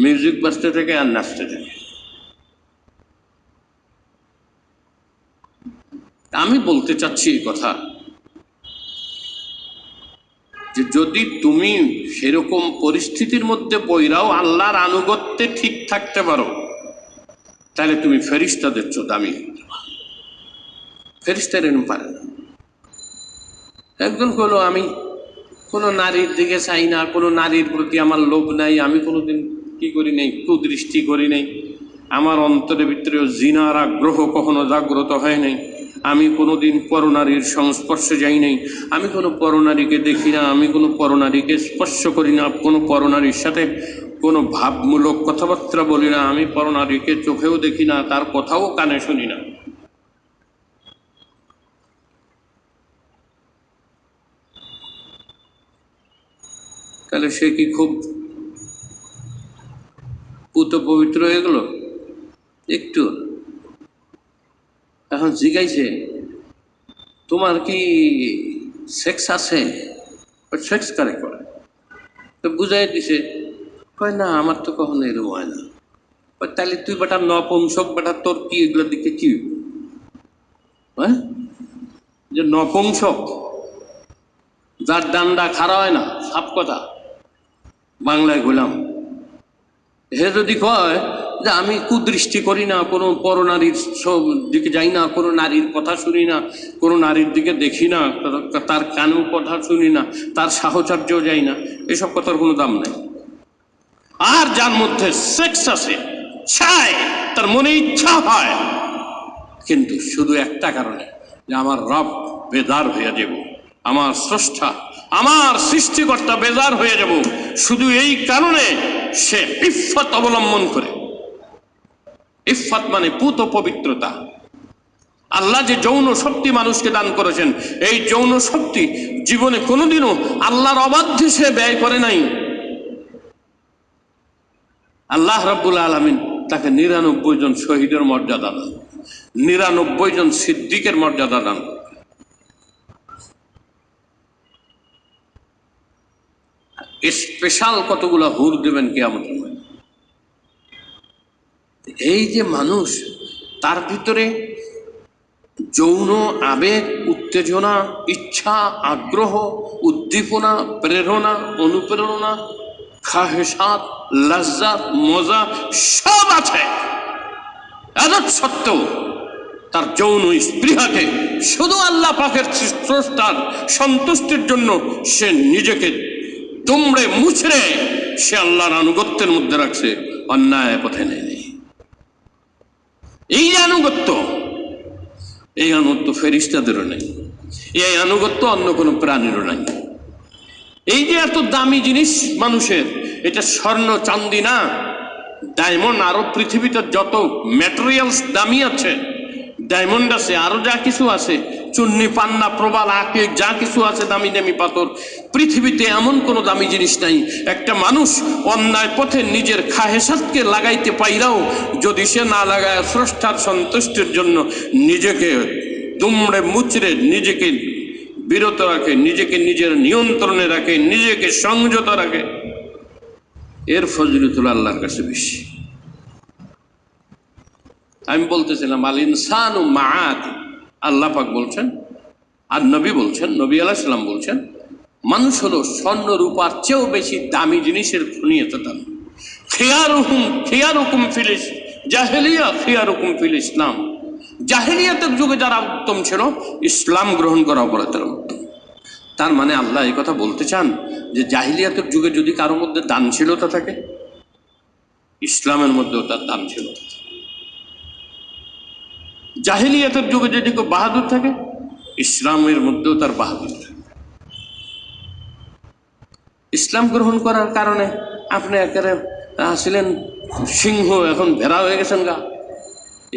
মিউজিক বাজতে থাকে আর নাচতে থাকে। আমি বলতে চাচ্ছি এই কথা যে যদি তুমি সেরকম পরিস্থিতির মধ্যে পইরাও আল্লাহর আনুগত্যে ঠিক থাকতে পারো, তাহলে তুমি ফেরেশতাদের চেয়ে দামি। ফেরেশতারা এরকম পারে না। একজন বলল আমি কোনো নারীর দিকে চাই না, কোনো নারীর প্রতি আমার লোভ নাই, আমি কোনোদিন কি করি নাই, কুদৃষ্টি করি নাই, আমার অন্তরের ভিতরেও জিনার আগ্রহ কখনো জাগ্রত হয় নাই, আমি কোনোদিন পরনারীর সংস্পর্শে যাই নাই, আমি কোনো পরনারীকে দেখি না, আমি কোনো পরনারীকে স্পর্শ করি না, কোনো পরনারীর সাথে কোনো ভাবমূলক কথাবার্তা বলি না, আমি পরনারীকে চোখেও দেখি না, তার কথাও কানে শুনি না। তাহলে সে কি খুব পুত পবিত্র হয়ে গেল? একটু। এখন জিজ্ঞাইছে তোমার কি সেক্স আছে? সেক্স কারে করে? তো বুঝাই দিছে, কয় না আমার তো কখনো এরকম হয় না। তাহলে তুই বেটা নপুংসক, বেটা তোর কি এগুলোর দিকে কি হ্যাঁ, যে নপুংসক যার ডান্ডা খাড়া হয় না, সাপ কথা বাংলায় গোলাম, হে যদি কয় যে আমি কুদৃষ্টি করি না, কোনো পরনারীর দিকে যাই না, কোনো নারীর কথা শুনি না, কোনো নারীর দিকে দেখি না, তার কানেও কথা শুনি না, তার সাহচর্যও যাই না, এসব কথার কোনো দাম নেই। আর যার মধ্যে সেক্স আছে, চায়, তার মনে ইচ্ছা হয়, কিন্তু শুধু একটা কারণে, যে আমার রব বেদার হয়ে যাব, আমার স্রষ্টা, আমার সৃষ্টিকর্তা বেজার হয়ে যাব, শুধু এই কারণে সে ইফফত অবলম্বন করে। ইফফত মানে পুত পবিত্রতা। আল্লাহ যে যৌন শক্তি মানুষকে দান করেছেন, এই যৌন শক্তি জীবনে কোনোদিনও আল্লাহর অবাধ্যে সে ব্যয় করে নাই। আল্লাহ রাব্বুল আলামিন তাকে ৯৯ জন শহীদের মর্যাদা দান, ৯৯ জন সিদ্দিকের মর্যাদা দান। স্পেশাল কতগুলো হুর দেবেন কিয়ামতের মাঠে। এই যে মানুষ, তার ভিতরে যৌন আবেগ, উত্তেজনা, ইচ্ছা, আগ্রহ, উদ্দীপনা, প্রেরণা, অনুপ্রেরণা, খাহেসাত, লজ্জাত, মজা সব আছে, এত সত্ত্বেও তার যৌন স্পৃহাকে শুধু আল্লাহ পাকের স্রষ্টার সন্তুষ্টির জন্য সে নিজেকে দুমড়ে মুচড়ে সে আল্লাহর আনুগত্যের মধ্যে রাখছে, অন্যায় পথে নেয়নি। এই আনুগত্য, এই আনুগত্য ফেরেশতাদেরও নেই, এই আনুগত্য অন্য কোনো প্রাণীরও নাই। এই যে এত দামি জিনিস মানুষের, এটা স্বর্ণ চান্দি না, ডায়মন্ড, আরো পৃথিবীতে যত ম্যাটেরিয়ালস দামি আছে, ডায়মন্ড আছে, আরো যা কিছু আছে, চুন্নি, পান্না, প্রবাল, আঁকে, যা কিছু আছে দামি দামি পাথর, পৃথিবীতে এমন কোনো দামি জিনিস নাই। একটা মানুষ অন্যায় পথে নিজের খাহেসাতকে লাগাইতে পাইরাও যদি সে না লাগায় স্রষ্টার সন্তুষ্টির জন্য নিজেকে দুমড়ে মুচড়ে নিজেকে বিরত রাখে, নিজেকে নিজের নিয়ন্ত্রণে রাখে, নিজেকে সংযত রাখে, এর ফজিলতুল আল্লাহর কাছে বেশি। আমি বলতেছিলাম আল ইনসানু মাআদ, আল্লাহ পাক বলছেন, আর নবী বলছেন, নবী আলাইহিস সালাম বলছেন, মানুষ হলো স্বর্ণ রূপার চেয়েও বেশি দামি জিনিসের খনিয়ত দান। খিয়ারুকুম ফিল জাহেলিয়া খিয়ারুকুম ফিল ইসলাম। জাহেলিয়াতের যুগে যারা উত্তম ছিল, ইসলাম গ্রহণ করা পরে তারা উত্তম। তার মানে আল্লাহ এই কথা বলতে চান যে জাহিলিয়াতের যুগে যদি কারো মধ্যে দানশীলতা থাকে, ইসলামের মধ্যেও তার দানশীলতা থাকে। জাহিলিয়াতের যুগে যদি কেউ বাহাদুর থাকে, ইসলামের মধ্যেও তার বাহাদুর থাকে। ইসলাম গ্রহণ করার কারণে আপনি একেবারে ছিলেন সিংহ, এখন ভেড়া হয়ে গেছেন গা,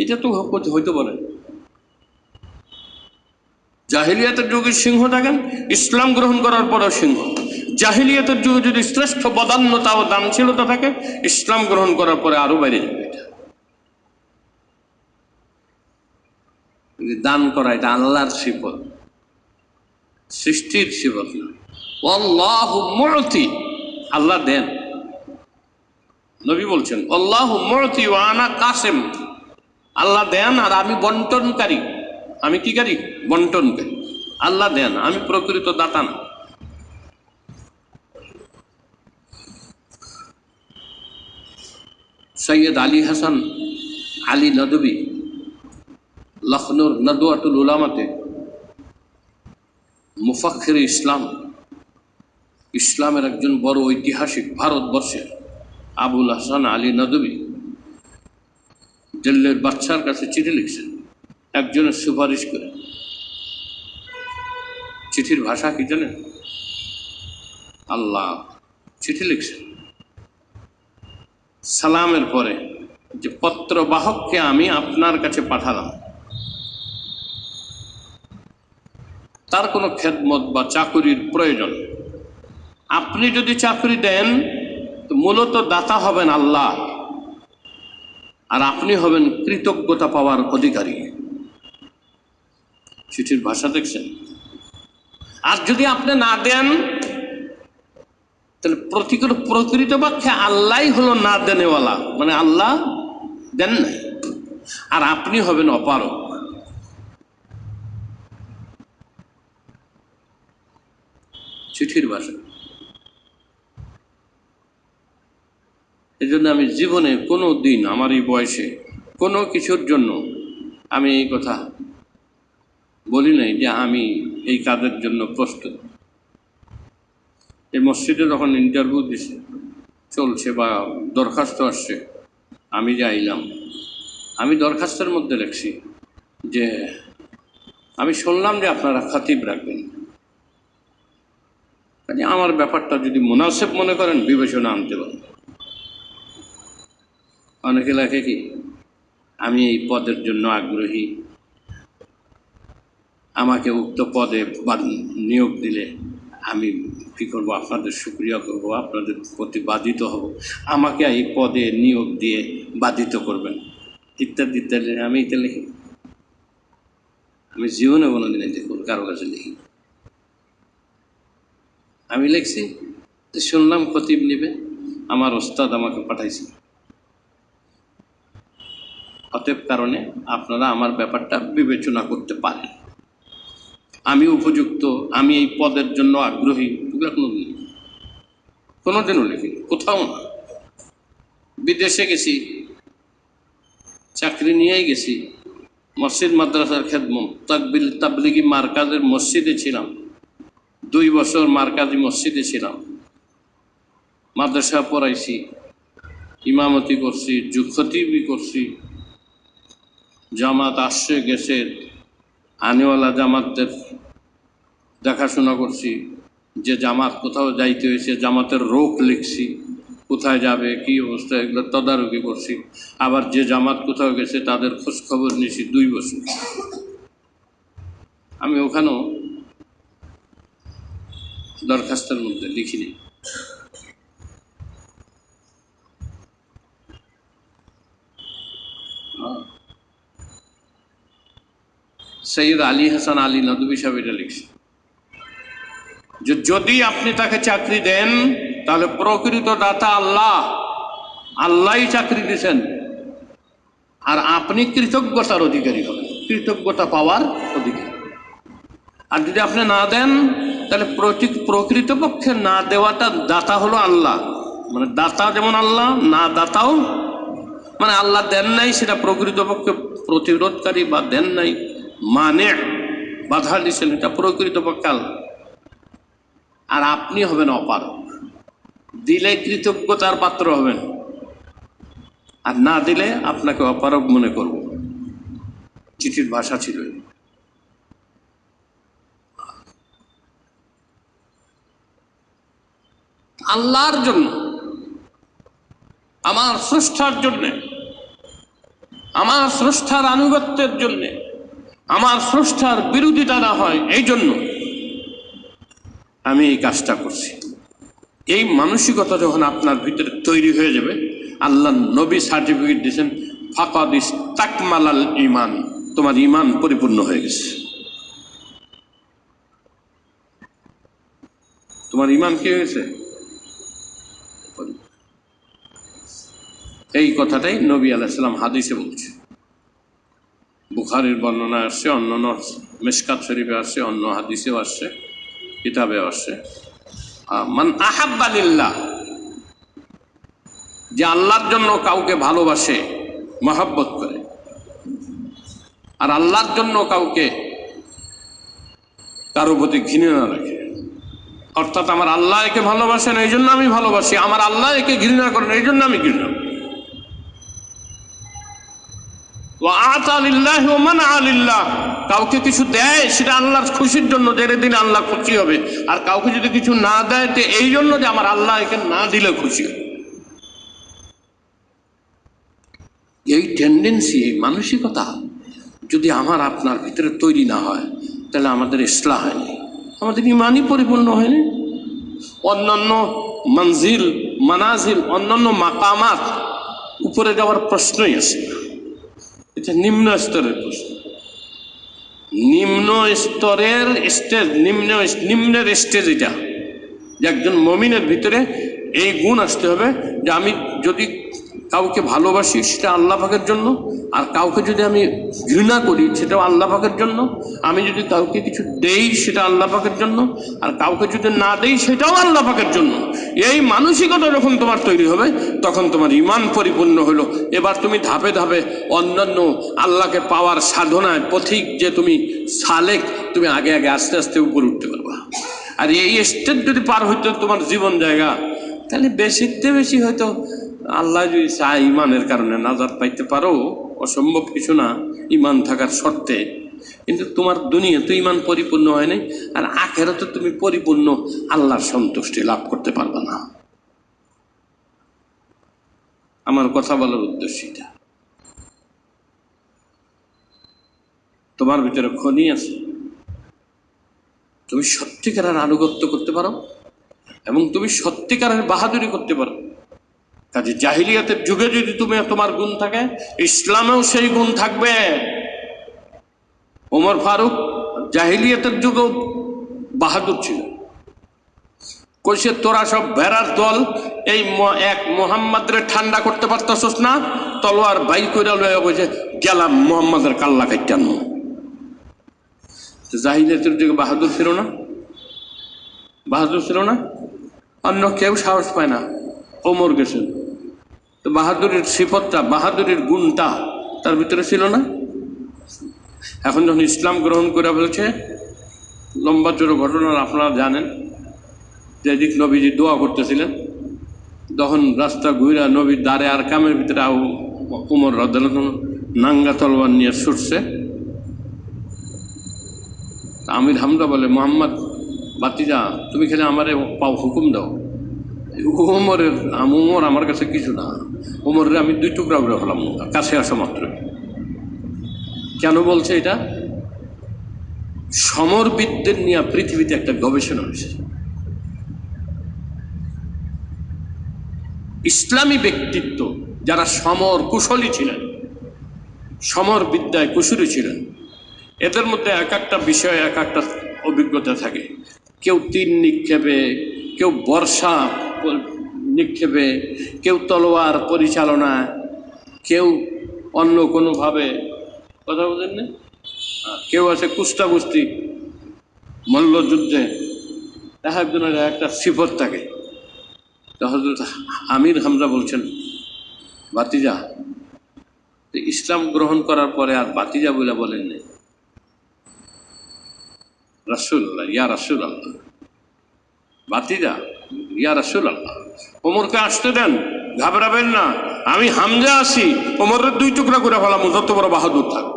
এটা তো হইতে পারে। জাহিলিয়াতের যুগে সিংহ থাকেন, ইসলাম গ্রহণ করার পরেও সিংহ। জাহিলিয়াতের যুগে যদি শ্রেষ্ঠ বদান্যতা ও দানশীলতা থাকে, ইসলাম গ্রহণ করার পরে আরো বাইরে যাবে। এটা দান করা, এটা আল্লাহর সিফত, সৃষ্টির সিফত না। আল্লাহু মুতি, আল্লাহ দেন। নবী বলছেন আল্লাহু মুতি ওয়া আনা কাসিম, আল্লাহ দেন আর আমি বন্টনকারী। আমি কি করি? বন্টন করি। আল্লাহ দেন, আমি প্রকৃত দাতা না। সৈয়দ আলী হাসান আলী নদভী লখনৌর নদওয়াতুল উলামাতে মুফাক্খির ইসলাম, ইসলামের একজন বড় ঐতিহাসিক, ভারতবর্ষের আবুল হাসান আলী নদভী দিল্লির বাদশার কাছে চিঠি লিখছেন একজনের সুপারিশ করে। চিঠির ভাষা কি জানেন? আল্লাহ। চিঠি লিখছেন সালামের পরে যে পত্রবাহককে আমি আপনার কাছে পাঠালাম, তার কোনো খেদমত বা চাকুরির প্রয়োজন। আপনি যদি চাকরি দেন তো মূলত দাতা হবেন আল্লাহ, আর আপনি হবেন কৃতজ্ঞতা পাওয়ার অধিকারী। চিঠির ভাষা দেখছেন? আর যদি আপনি না দেন তাহলে প্রকৃতপক্ষে আল্লাহ হলো না দেনেওয়ালা, মানে আল্লাহ দেন নাই, আর আপনি হবেন অপারক। চিঠির ভাষা। এই জন্য আমি জীবনে কোনো দিন আমার এই বয়সে কোনো কিছুর জন্য আমি এই কথা বলি নাই যে আমি এই কাজের জন্য প্রস্তুত। এই মসজিদে যখন ইন্টারভিউ দিছে চলছে বা দরখাস্ত আসছে, আমি যাইলাম, আমি দরখাস্তের মধ্যে লিখছি যে আমি শুনলাম যে আপনারা খতিব রাখবেন, কাজে আমার ব্যাপারটা যদি মুনাসেব মনে করেন বিবেচনা আনতে পারেন। অনেকে লেখে কি আমি এই পদের জন্য আগ্রহী, আমাকে উক্ত পদে নিয়োগ দিলে আমি কী করবো? আপনাদের শুকরিয়া করব, আপনাদের প্রতি বাধিত হব, আমাকে এই পদে নিয়োগ দিয়ে বাধিত করবেন ইত্যাদি ইত্যাদি। আমি এটা লিখি? আমি জীবনে কোনোদিন দেখুন কারো কাছে লিখি। আমি লিখছি শুনলাম খতিব নিবে, আমার ওস্তাদ আমাকে পাঠাইছে, অতএব কারণে আপনারা আমার ব্যাপারটা বিবেচনা করতে পারেন, আমি উপযুক্ত, আমি এই পদের জন্য আগ্রহী। এগুলো কোনোদিনও লিখিনি, কোথাও না। বিদেশে গেছি, চাকরি নিয়েই গেছি, মসজিদ মাদ্রাসার খেদমত তাবলিগি মার্কাজের মসজিদে ছিলাম, 2 বছর মার্কাজি মসজিদে ছিলাম, মাদ্রাসা পড়াইছি, ইমামতি করছি, খতিবি করছি, জামাত আসছে গেছে, আনেওয়ালা জামাতদের দেখাশোনা করছি, যে জামাত কোথাও যাইতে হয়েছে জামাতের রোক লিখছি, কোথায় যাবে কি অবস্থা এগুলো তদারকি করছি, আবার যে জামাত কোথাও গেছে তাদের খোঁজখবর নিয়েছি 2 বছর। আমি ওখানেও দরখাস্তের মধ্যে লিখিনি। সৈয়দ আলী হাসান আলী নদভী সাহেব এটা লিখছে যে যদি আপনি তাকে চাকরি দেন তাহলে প্রকৃত দাতা আল্লাহ, আল্লাহই চাকরি দিয়েছেন, আর আপনি কৃতজ্ঞতার অধিকারী হবেন, কৃতজ্ঞতা পাওয়ার অধিকারী। আর যদি আপনি না দেন তাহলে প্রকৃতপক্ষে না দেওয়াটা দাতা হলো আল্লাহ, মানে দাতা যেমন আল্লাহ, না দাতাও মানে আল্লাহ দেন নাই সেটা প্রকৃতপক্ষে প্রতিরোধকারী, বা দেন নাই মানে বাধা দিচ্ছেন এটা প্রকৃতপক্ষে আল্লাহ, আর আপনি হবেন অপারক। দিলে কৃতজ্ঞতার পাত্র হবেন, আর না দিলে আপনাকে অপারক মনে করব। চিঠির ভাষা ছিল আল্লাহর জন্য, আমার স্রষ্টার জন্যে, আমার স্রষ্টার আনুগত্যের জন্যে, আমার স্রষ্টার বিরোধিতা না হয় এই জন্য আমি এই কাজটা করছি। এই মানসিকতা যখন আপনার ভিতরে তৈরি হয়ে যাবে, আল্লাহ নবী সার্টিফিকেট দিয়েছেন ফাকাদ ইস্তাকমালাল ঈমান, তোমার ঈমান পরিপূর্ণ হয়ে গেছে। তোমার ঈমান কি হয়েছে? এই কথাটাই নবী আলাইহিস সালাম হাদিসে বলছে। বুখারীর বর্ণনা আসছে, অন্য মিশকাত শরীফে আসছে, অন্য হাদিসেও আসছে, কিতাবে আসছে। মান আহাব্বা লিল্লাহ, যে আল্লাহর জন্য কাউকে ভালোবাসে, মহব্বত করে, আর আল্লাহর জন্য কাউকে কারো প্রতি ঘৃণা রাখে, অর্থাৎ আমার আল্লাহ একে ভালোবাসেন এই জন্য আমি ভালোবাসি, আমার আল্লাহ একে ঘৃণা করেন এই জন্য আমি ঘৃণা। কাউকে কিছু দেয় সেটা আল্লাহর খুশির জন্য, যে দিন আল্লাহ খুশি হবে, আর কাউকে যদি কিছু না দেয় তো এই জন্য যে আমার আল্লাহ একে না দিলে খুশি হবে। এই টেন্ডেন্সি, এই মানসিকতা যদি আমার আপনার ভিতরে তৈরি না হয়, তাহলে আমাদের ইসলাহ হয়নি, আমাদের ইমানই পরিপূর্ণ হয়নি। অন্যান্য মঞ্জিল, মানাজিল, অন্যান্য মাকামাত উপরে যাওয়ার প্রশ্নই আসে না। এটা নিম্ন স্তরের প্রশ্ন, নিম্ন স্তরের স্টেজ, নিম্নের স্টেজ এটা, যে একজন মুমিনের ভিতরে এই গুণ আসতে হবে যে আমি যদি কাউকে ভালোবাসি সেটা আল্লাহ পাকের জন্য, আর কাউকে যদি আমি ঘৃণা করি সেটাও আল্লাহ পাকের জন্য, আমি যদি কাউকে কিছু দেই সেটা আল্লাহ পাকের জন্য, আর কাউকে যদি না দেই সেটাও আল্লাহ পাকের জন্য। এই মানসিকতা যখন তোমার তৈরি হবে তখন তোমার ঈমান পরিপূর্ণ হলো। এবার তুমি ধাপে ধাপে অন্যান্য আল্লাহকে পাওয়ার সাধনায় পথিক, যে তুমি সালেক, তুমি আগে আগে আস্তে আস্তে উপরে উঠতে পারবা। আর এই স্টেজ যদি পার হইতো তোমার জীবন জায়গা, তাহলে বেশিতে বেশি হয়তো আল্লাহ যদি চায় ইমানের কারণে নাজাত পাইতে পারো, অসম্ভব কিছু না ইমান থাকার শর্তে। কিন্তু তোমার দুনিয়া তো ইমান পরিপূর্ণ হয় নাই, আর আখেরাতে তুমি পরিপূর্ণ আল্লাহর সন্তুষ্টি লাভ করতে পারবে না। আমার কথা বলার উদ্দেশ্য এটা। তোমার ভিতরে খনি আছে, তুমি সত্যিকারের আনুগত্য করতে পারো এবং তুমি সত্যিকারের বাহাদুরি করতে পারো। কাজে জাহিলিয়াতের যুগে যদি তুমি তোমার গুণ থাকে, ইসলামেও সেই গুণ থাকবে। ওমর ফারুক জাহিলিয়াতের যুগেও বাহাদুর ছিল। কইছে তোরা সব ভেড়ার দল, এই এক মোহাম্মদরে ঠান্ডা করতে পারতেছস না, তলোয়ার বাই করে লয়ে কইছে গেলাম মোহাম্মদের কাল্লা কাইটান। জাহিলিয়াতের যুগে বাহাদুর ছিল না, বাহাদুর ছিল না, অন্য কেউ সাহস পায় না, ওমর গেছেন। তো বাহাদুরের সিফতটা, বাহাদুরের গুণটা তার ভিতরে ছিল না। এখন যখন ইসলাম গ্রহণ করে ফেলছে, লম্বা চড়ো ঘটনা আপনারা জানেন, যেদিক নবীজি দোয়া করতেছিলেন, তখন রাস্তা ঘুরা নবীর দ্বারে আর কামের ভিতরে উমর রাদিয়াল্লাহু আনহু নাঙ্গা তলোয়ার নিয়ে ছুটছে। আমির হামজা বলে, মোহাম্মদ বাতিজা, তুমি খেলে আমারে পাও হুকুম দাও। উমর আমার কাছে কিছু না, উমরের আমি 2 টুকরা করে হলাম কাছে আসা মাত্র। কেন বলছে এটা? সমরবিদদের নিয়ে পৃথিবীতে একটা গবেষণা হয়েছে। ইসলামী ব্যক্তিত্ব যারা সমর কুশলী ছিলেন, সমর বিদ্যায় কুশলী ছিলেন, এদের মধ্যে এক একটা বিষয়ে এক একটা অভিজ্ঞতা থাকে। কেউ তীর নিক্ষেপে, কেউ বর্ষা নিক্ষেপে, কেউ তলোয়ার পরিচালনায়, কেউ অন্য কোনোভাবে, কথা বলেন না, কেউ আছে কুস্তাকুস্তি, মল্লযুদ্ধে, একজনের একটা সিফত থাকে। তো হযরত আমির হামজা বলছেন, ভাতিজা, ইসলাম গ্রহণ করার পরে আর ভাতিজা বলে বলেন নাই, রাসূলুল্লাহ, ইয়া রাসূলুল্লাহ, ভাতিজা, ইয়া রাসূলুল্লাহ। ওমরকে আসতে দেন, ঘাবড়াবেন না, আমি হামজা আছি, ওমরের 2 টুকরা করে ফেলাম, যত বড় বাহাদুর থাক।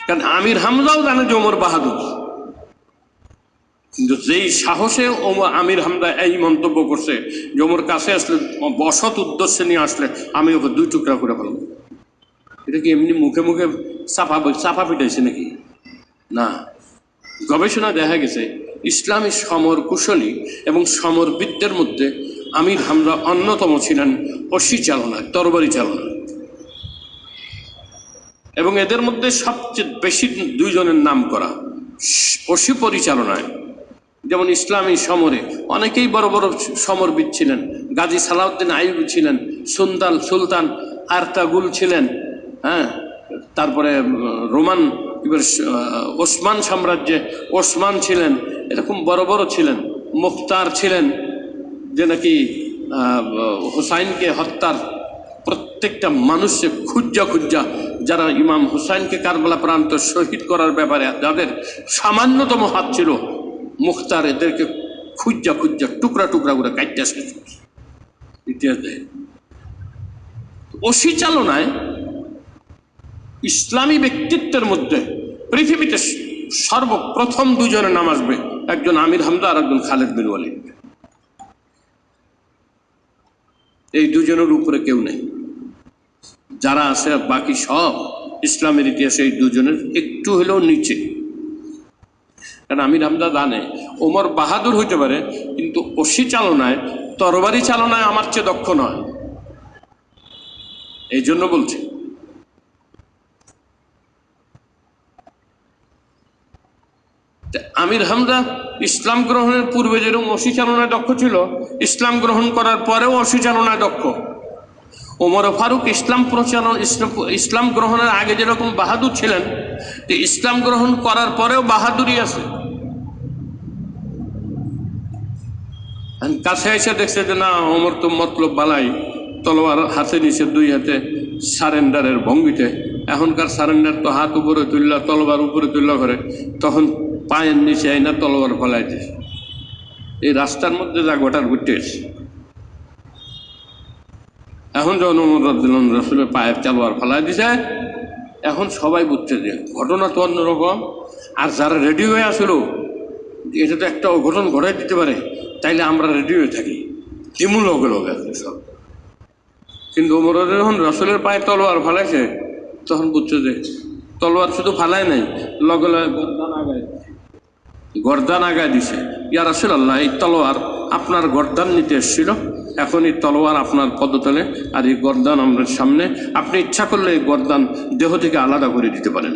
কারণ আমির হামজাও জানে যে ওমর বাহাদুর, কিন্তু যেই সাহসে আমির হামজা এই মন্তব্য করছে যে ওমর কাছে আসলে, বসত উদ্দেশ্যে নিয়ে আসলে আমি ওকে 2 টুকরা করে ফেলাম, এটা কি এমনি মুখে মুখে চাপা পিটাইছে নাকি? না, গবেষণা দেখা গেছে ইসলামী সমর কুশলী এবং সমরবিদদের মধ্যে আমির হামজা অন্যতম ছিলেন অসি চালনায়, তরবারি চালনায়। এবং এদের মধ্যে সবচেয়ে বেশি 2 জনের নাম করা অসি পরিচালনায়। যেমন ইসলামী সমরে অনেকেই বড় বড় সমরবিদ ছিলেন। গাজী সালাউদ্দিন আইয়ুবী ছিলেন, সুলতান আরতাগুল ছিলেন, হ্যাঁ, তারপরে রোমান এবার ওসমান সাম্রাজ্যে ওসমান ছিলেন, এরকম বড় বড় ছিলেন। মুখতার ছিলেন, যে নাকি হুসাইনকে হত্যার প্রত্যেকটা মানুষকে খুঁজা খুঁজা যারা ইমাম হুসাইনকে কারবালা প্রান্ত শহীদ করার ব্যাপারে যাদের সামান্যতম হাত ছিল, মুখতার এদেরকে খুঁজা খুঁজা টুকরা টুকরা করে কাটতে শেষ ইতিহাস দেয়। ওসি চালনায় ইসলামী ব্যক্তিত্বের মধ্যে পৃথিবীতে সর্বপ্রথম দুজনের নাম আসবে, একজন আমির হামজা আর একজন খালেদ বিন ওয়ালিদ। এই দুজনের উপরে কেউ নেই, যারা আছে বাকি সব ইসলামের ইতিহাসে এই দুজনের একটু হলেও নিচে। কারণ আমির হামজা জানে ওমর বাহাদুর হইতে পারে, কিন্তু ওসি চালনায় তরবারি চালনায় আমার চেয়ে দক্ষ নয়, এই জন্য বলছে। আমির হামজা ইসলাম গ্রহণের পূর্বে যেরকম ওসি চালনায় দক্ষ ছিল, ইসলাম গ্রহণ করার পরেও ওসি চালনায় দক্ষ। ওমর ফারুক ইসলাম গ্রহণের আগে যেরকম বাহাদুর ছিলেন, ইসলাম গ্রহণ করার পরেও বাহাদুরই আছে। কাছে এসে দেখছে যে না, ওমর তো মতলব বালাই, তলোয়ার হাতে নিচে, দুই হাতে সারেন্ডারের ভঙ্গিতে। এখনকার সারেন্ডার তো হাত উপরে তুললা, তলোয়ার উপরে তুললা করে, তখন পায়ের নিচে আইনা তলোয়ার ফেলাইতে। এই রাস্তার মধ্যে যা গোটার ঘুরতে এসে এখন যখন ওমর রাদিয়াল্লাহু আনহু রাসূলের পায়ের তলোয়ার ফেলাই দিছে, এখন সবাই বুঝছে যে ঘটনা তো অন্যরকম। আর যারা রেডি হয়ে আসলো এটা তো একটা অঘটন ঘটাই দিতে পারে, তাইলে আমরা রেডি হয়ে থাকি, তেমন লগে লগে আছে সব। কিন্তু ওমর যখন রাসূলের পায়ে তলোয়ার ফালাইছে, তখন বুঝছে যে তলোয়ার শুধু ফালায় নাই, লগে লগে গর্দান আগায় দিছে। ইয়া রাসূলুল্লাহ, এই তলোয়ার আপনার গর্দান নিতে এসেছিল, এখন এই তলোয়ার আপনার পদতলে, আর এই গর্দান আমরা সামনে। আপনি ইচ্ছা করলে এই গর্দান দেহ থেকে আলাদা করে দিতে পারেন,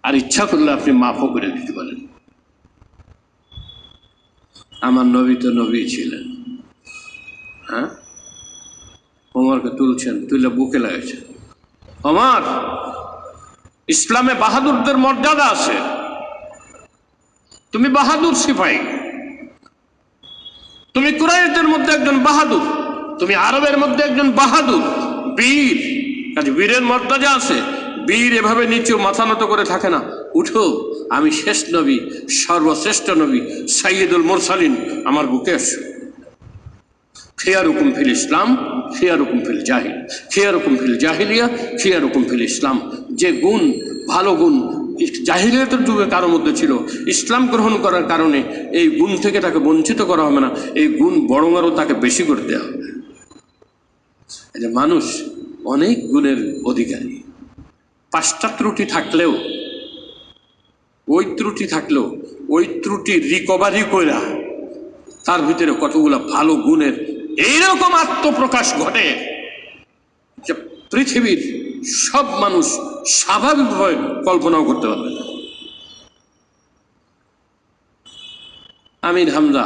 আর ইচ্ছা করলে আপনি মাফও করে দিতে পারেন। আমার নবী তো নবী ছিলেন। হ্যাঁ, ওমরকে তুলছেন, তুলে বুকে লাগাইছেন। ওমর, ইসলামে বাহাদুরদের মর্যাদা আছে, তুমি বাহাদুর সিপাহী, তুমি কুরাইশদের মধ্যে একজন বাহাদুর, তুমি আরবের মধ্যে একজন বাহাদুর বীর। কাজে বীরের মর্যাদা আছে। বীর এভাবে নিচেও মাথা নত করে থাকে না, উঠো, আমি শেষ নবী, সর্বশ্রেষ্ঠ নবী, সাইয়্যিদুল মুরসালিন, আমার বুকে এসো। খিয়ারুকুম ফিল ইসলাম খিয়ারুকুম ফিল জাহিল, খিয়ারুকুম ফিল জাহিলিয়া খিয়ারুকুম ফিল ইসলাম। যে গুণ, ভালো গুণ জাহিলিয়াতের যুগে কারো মধ্যে ছিল, ইসলাম গ্রহণ করার কারণে এই গুণ থেকে তাকে বঞ্চিত করা হবে না, এই গুণ বরং আরও তাকে বেশি করে দেওয়া হবে। এই যে মানুষ অনেক গুণের অধিকারী, 5টা ত্রুটি থাকলেও, ওই ত্রুটি রিকভারি কইরা তার ভিতরে কতগুলো ভালো গুণের এইরকম আত্মপ্রকাশ ঘটে যে পৃথিবীর সব মানুষ স্বাভাবিকভাবে কল্পনাও করতে পারবে না। আমির হামজা,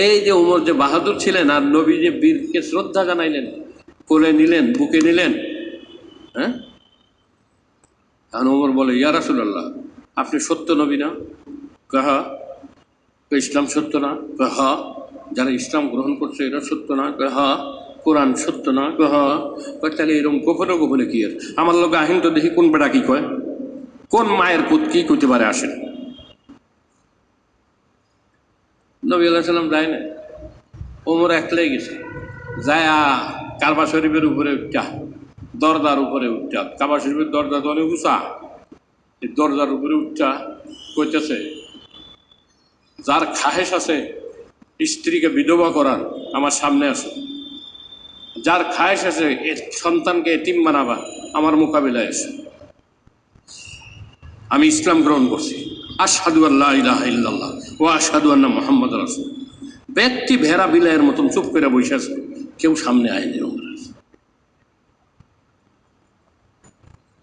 এই যে ওমর যে বাহাদুর ছিলেন, আর নবী যে বীরকে শ্রদ্ধা জানাইলেন, কোলে নিলেন, বুকে নিলেন। হ্যাঁ, ওমর বলে, ইয়া রাসূলুল্লাহ, আপনি সত্য নবী না? কাহা, ইসলাম সত্য না? কাহা, যারা ইসলাম গ্রহণ করছে এরা সত্য না? কাহা, কোরআন সত্য না? কাহা। তাহলে এরকম গোপনে গোপনে কি আর আমার লোক আহিন তো দেখি কোন বেটা কি কয়, কোন মায়ের পুত কি করতে পারে, আসেন। নবী আলাইহিস সালাম যায় না, ওমর একলাই গেছে, যায় কাবা শরীফের উপরে উঠা, দরজার উপরে উঠা, কাবা শরীফের দরজা তো অনেক উঁচা, এই দরজার উপরে উঠা কইতেছে, যার খাহেশ আছে স্ত্রীকে বিধবা করার, আমার সামনে আসো। যার খাহেশ আছে সন্তানকে এতিম বানাবা, আমার মোকাবিলায় এসো। আমি ইসলাম গ্রহণ করছি, আশহাদু আল্লা ইলাহা ইল্লাল্লাহ ওয়া আশহাদু আন্না মুহাম্মাদুর রাসূল। ব্যক্তি ভেড়া বিলাইয়ের মতন চুপ করে বসে আছে, কেউ সামনে আয়নি,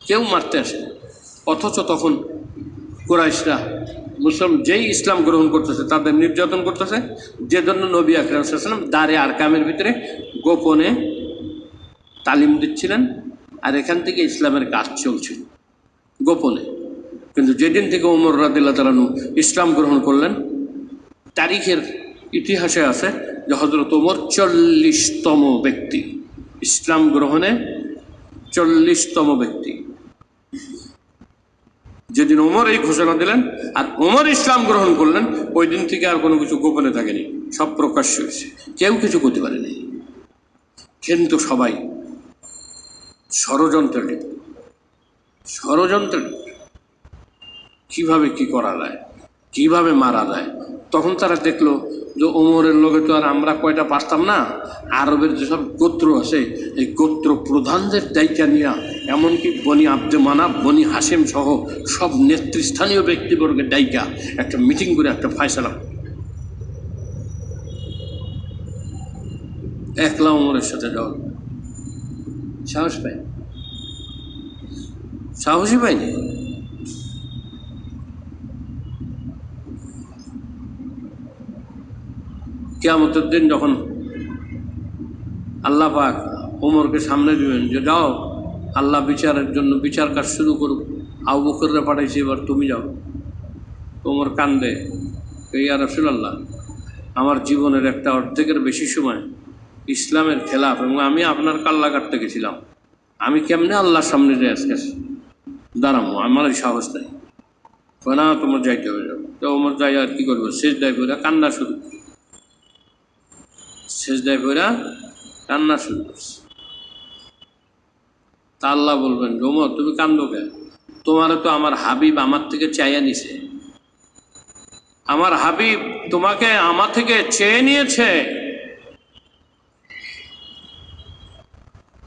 কেউ মারতে আসে। অথচ তখন কুরাইশরা যেই ইসলাম গ্রহণ করতেছে তাদের নির্যাতন করতেছে, যে জন্য নবী আকরাম সাল্লাল্লাহু আলাইহি ওয়াসাল্লাম দারে আরকামের ভিতরে গোপনে তালিম দিচ্ছিলেন, আর এখান থেকে ইসলামের কাজ চলছিল গোপনে। কিন্তু যেদিন থেকে ওমর রাদিয়াল্লাহু তাআলা আনহু ইসলাম গ্রহণ করলেন, তারিখের ইতিহাসে আছে যে হযরত ওমর 40তম ব্যক্তি, ইসলাম গ্রহণে 40তম ব্যক্তি। যেদিন ওমর এই ঘোষণা দিলেন আর ওমর ইসলাম গ্রহণ করলেন, ওই দিন থেকে আর কোনো কিছু গোপনে থাকেনি, সব প্রকাশ্য হয়েছে, কেউ কিছু করতে পারেনি। কিন্তু সবাই ষড়যন্ত্রে লিপ্ত, ষড়যন্ত্রে কিভাবে কি করা যায়, কিভাবে মারা যায়। তখন তারা দেখলো যে ওমরের লোকে তো আর আমরা কয়টা পারতাম না, আরবের যেসব গোত্র আছে এই গোত্র প্রধানদের দায়িত্ব নিয়ে, এমনকি বনি আব্দে মানাব, বনি হাসেম সহ সব নেতৃস্থানীয় ব্যক্তিবর্গের দায়িত্ব একটা মিটিং করে একটা ফয়সালা একলা ওমরের সাথে যাওয়ার সাহস পাই, সাহসই পাইনি। কিয়ামতের দিন যখন আল্লাহ পাক ওমরকে সামনে দিবেন যে যাও আল্লাহ বিচারের জন্য বিচার কাজ শুরু করুক, আবু বকররে পাঠাইছি, এবার তুমি যাও। ওমর কান্দে, ইয়া রাসূলুল্লাহ, আমার জীবনের একটা অর্ধেকের বেশি সময় ইসলামের খেলাফ, এবং আমি আপনার কাল্লা কাটতে গেছিলাম, আমি কেমনে আল্লাহর সামনে যাই আজকে দাঁড়াবো, আমার এই সাহস নেই। না তোমার যাইতে হবে, যাও। তো ওমর যাই আর কি করবো, সেজদায় পড়া কান্না শুরু, সেজদায় পড়া কান্না শুরু করছে। তা আল্লাহ বলবেন, ওমর তুমি কান্দো কেন? তোমারও তো আমার হাবিব আমার থেকে চাইয়া নিছে, আমার হাবিব তোমাকে আমার থেকে চেয়ে নিয়েছে।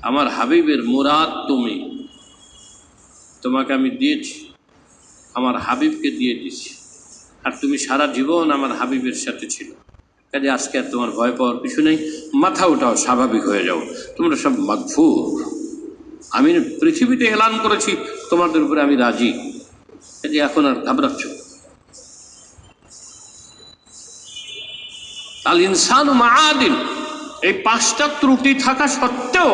আমার হাবিবের মুরাদ তুমি, তোমাকে আমি দিয়েছি, আমার হাবিবকে দিয়ে দিয়েছি, আর তুমি সারা জীবন আমার হাবিবের সাথে ছিল। কাজে আজকে আর তোমার ভয় পাওয়ার কিছু নেই, মাথা উঠাও, স্বাভাবিক হয়ে যাও, তোমরা সব মাগফুর। আমি পৃথিবীতে এলান করেছি তোমাদের উপরে আমি রাজি, কাজে এখন আর ঘাবড়াচ্ছ। আল ইনসানু মাআদিন, এই 5টা ত্রুটি থাকা সত্ত্বেও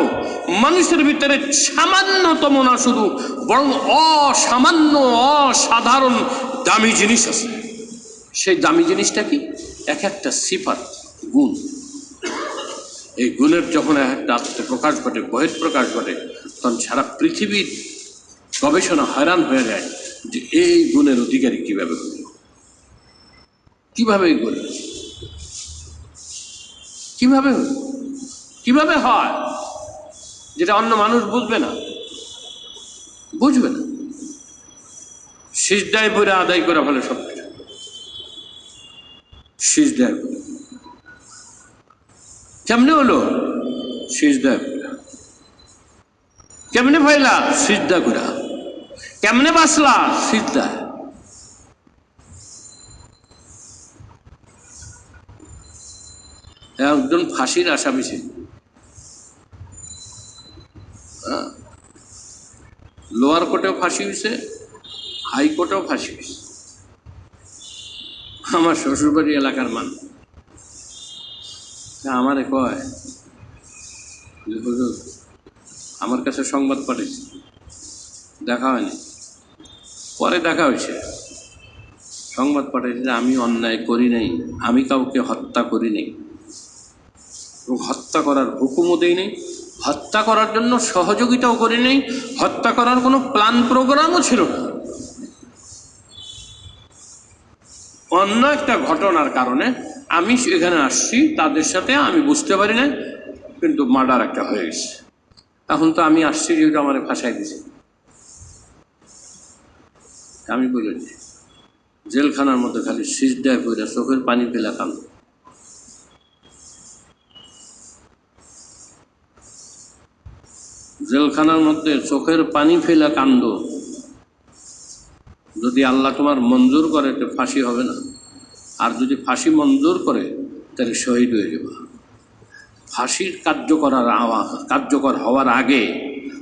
মানুষের ভিতরে সামান্যতম না শুধু, বরং অসামান্য অসাধারণ দামি জিনিস আছে। সেই দামি জিনিসটা কি? এক একটা সিফাত, গুণ। এই গুণের যখন একটা আত্মপ্রকাশ ঘটে, বহিঃপ্রকাশ ঘটে, তখন সারা পৃথিবীর গবেষণা হয়রান হয়ে যায় যে এই গুণের অধিকারী কিভাবে হল, কিভাবে এই গুণ, কিভাবে কিভাবে হয়, যেটা অন্য মানুষ বুঝবে না, বুঝবে না। সিজদায় পড়ে আদায় করা ফলে সব কিছু, সিজদায় পড়ে কেমনে হলো, সিজদায় পড়ে কেমনে ভাইলা, সিজদা করা কেমনে বাঁচলা, সিজদায়। একজন ফাঁসির আসামি ছিল, লোয়ার কোর্টেও ফাঁসি হয়েছে, হাইকোর্টেও ফাঁসি হয়েছে। আমার শ্বশুরবাড়ি এলাকার মানুষ আমারে কয়, হুজুর আমার কাছে সংবাদ পাঠিয়েছে, দেখা হয়নি, পরে দেখা হয়েছে, সংবাদ পাঠিয়েছে যে আমি অন্যায় করি নাই, আমি কাউকে হত্যা করি নাই, এবং হত্যা করার হুকুমও দেই নেই, হত্যা করার জন্য সহযোগিতাও করি নেই, হত্যা করার কোনো প্ল্যান প্রোগ্রামও ছিল না। অন্য একটা ঘটনার কারণে আমি এখানে আসছি, তাদের সাথে আমি বুঝতে পারি না, কিন্তু মার্ডার একটা হয়ে গেছে। এখন তো আমি আসছি যেহেতু আমার ফাঁসাই দিছে, আমি বলেছি জেলখানার মধ্যে খালি সিজদায় পড়ে চোখের পানি ফেলা কান্দ। জেলখানার মধ্যে চোখের পানি ফেলা কান্দ, যদি আল্লাহ তোমার মঞ্জুর করে তো ফাঁসি হবে না, আর যদি ফাঁসি মঞ্জুর করে তাহলে শহীদ হয়ে যাবে। ফাঁসির কার্যকর হওয়ার আগে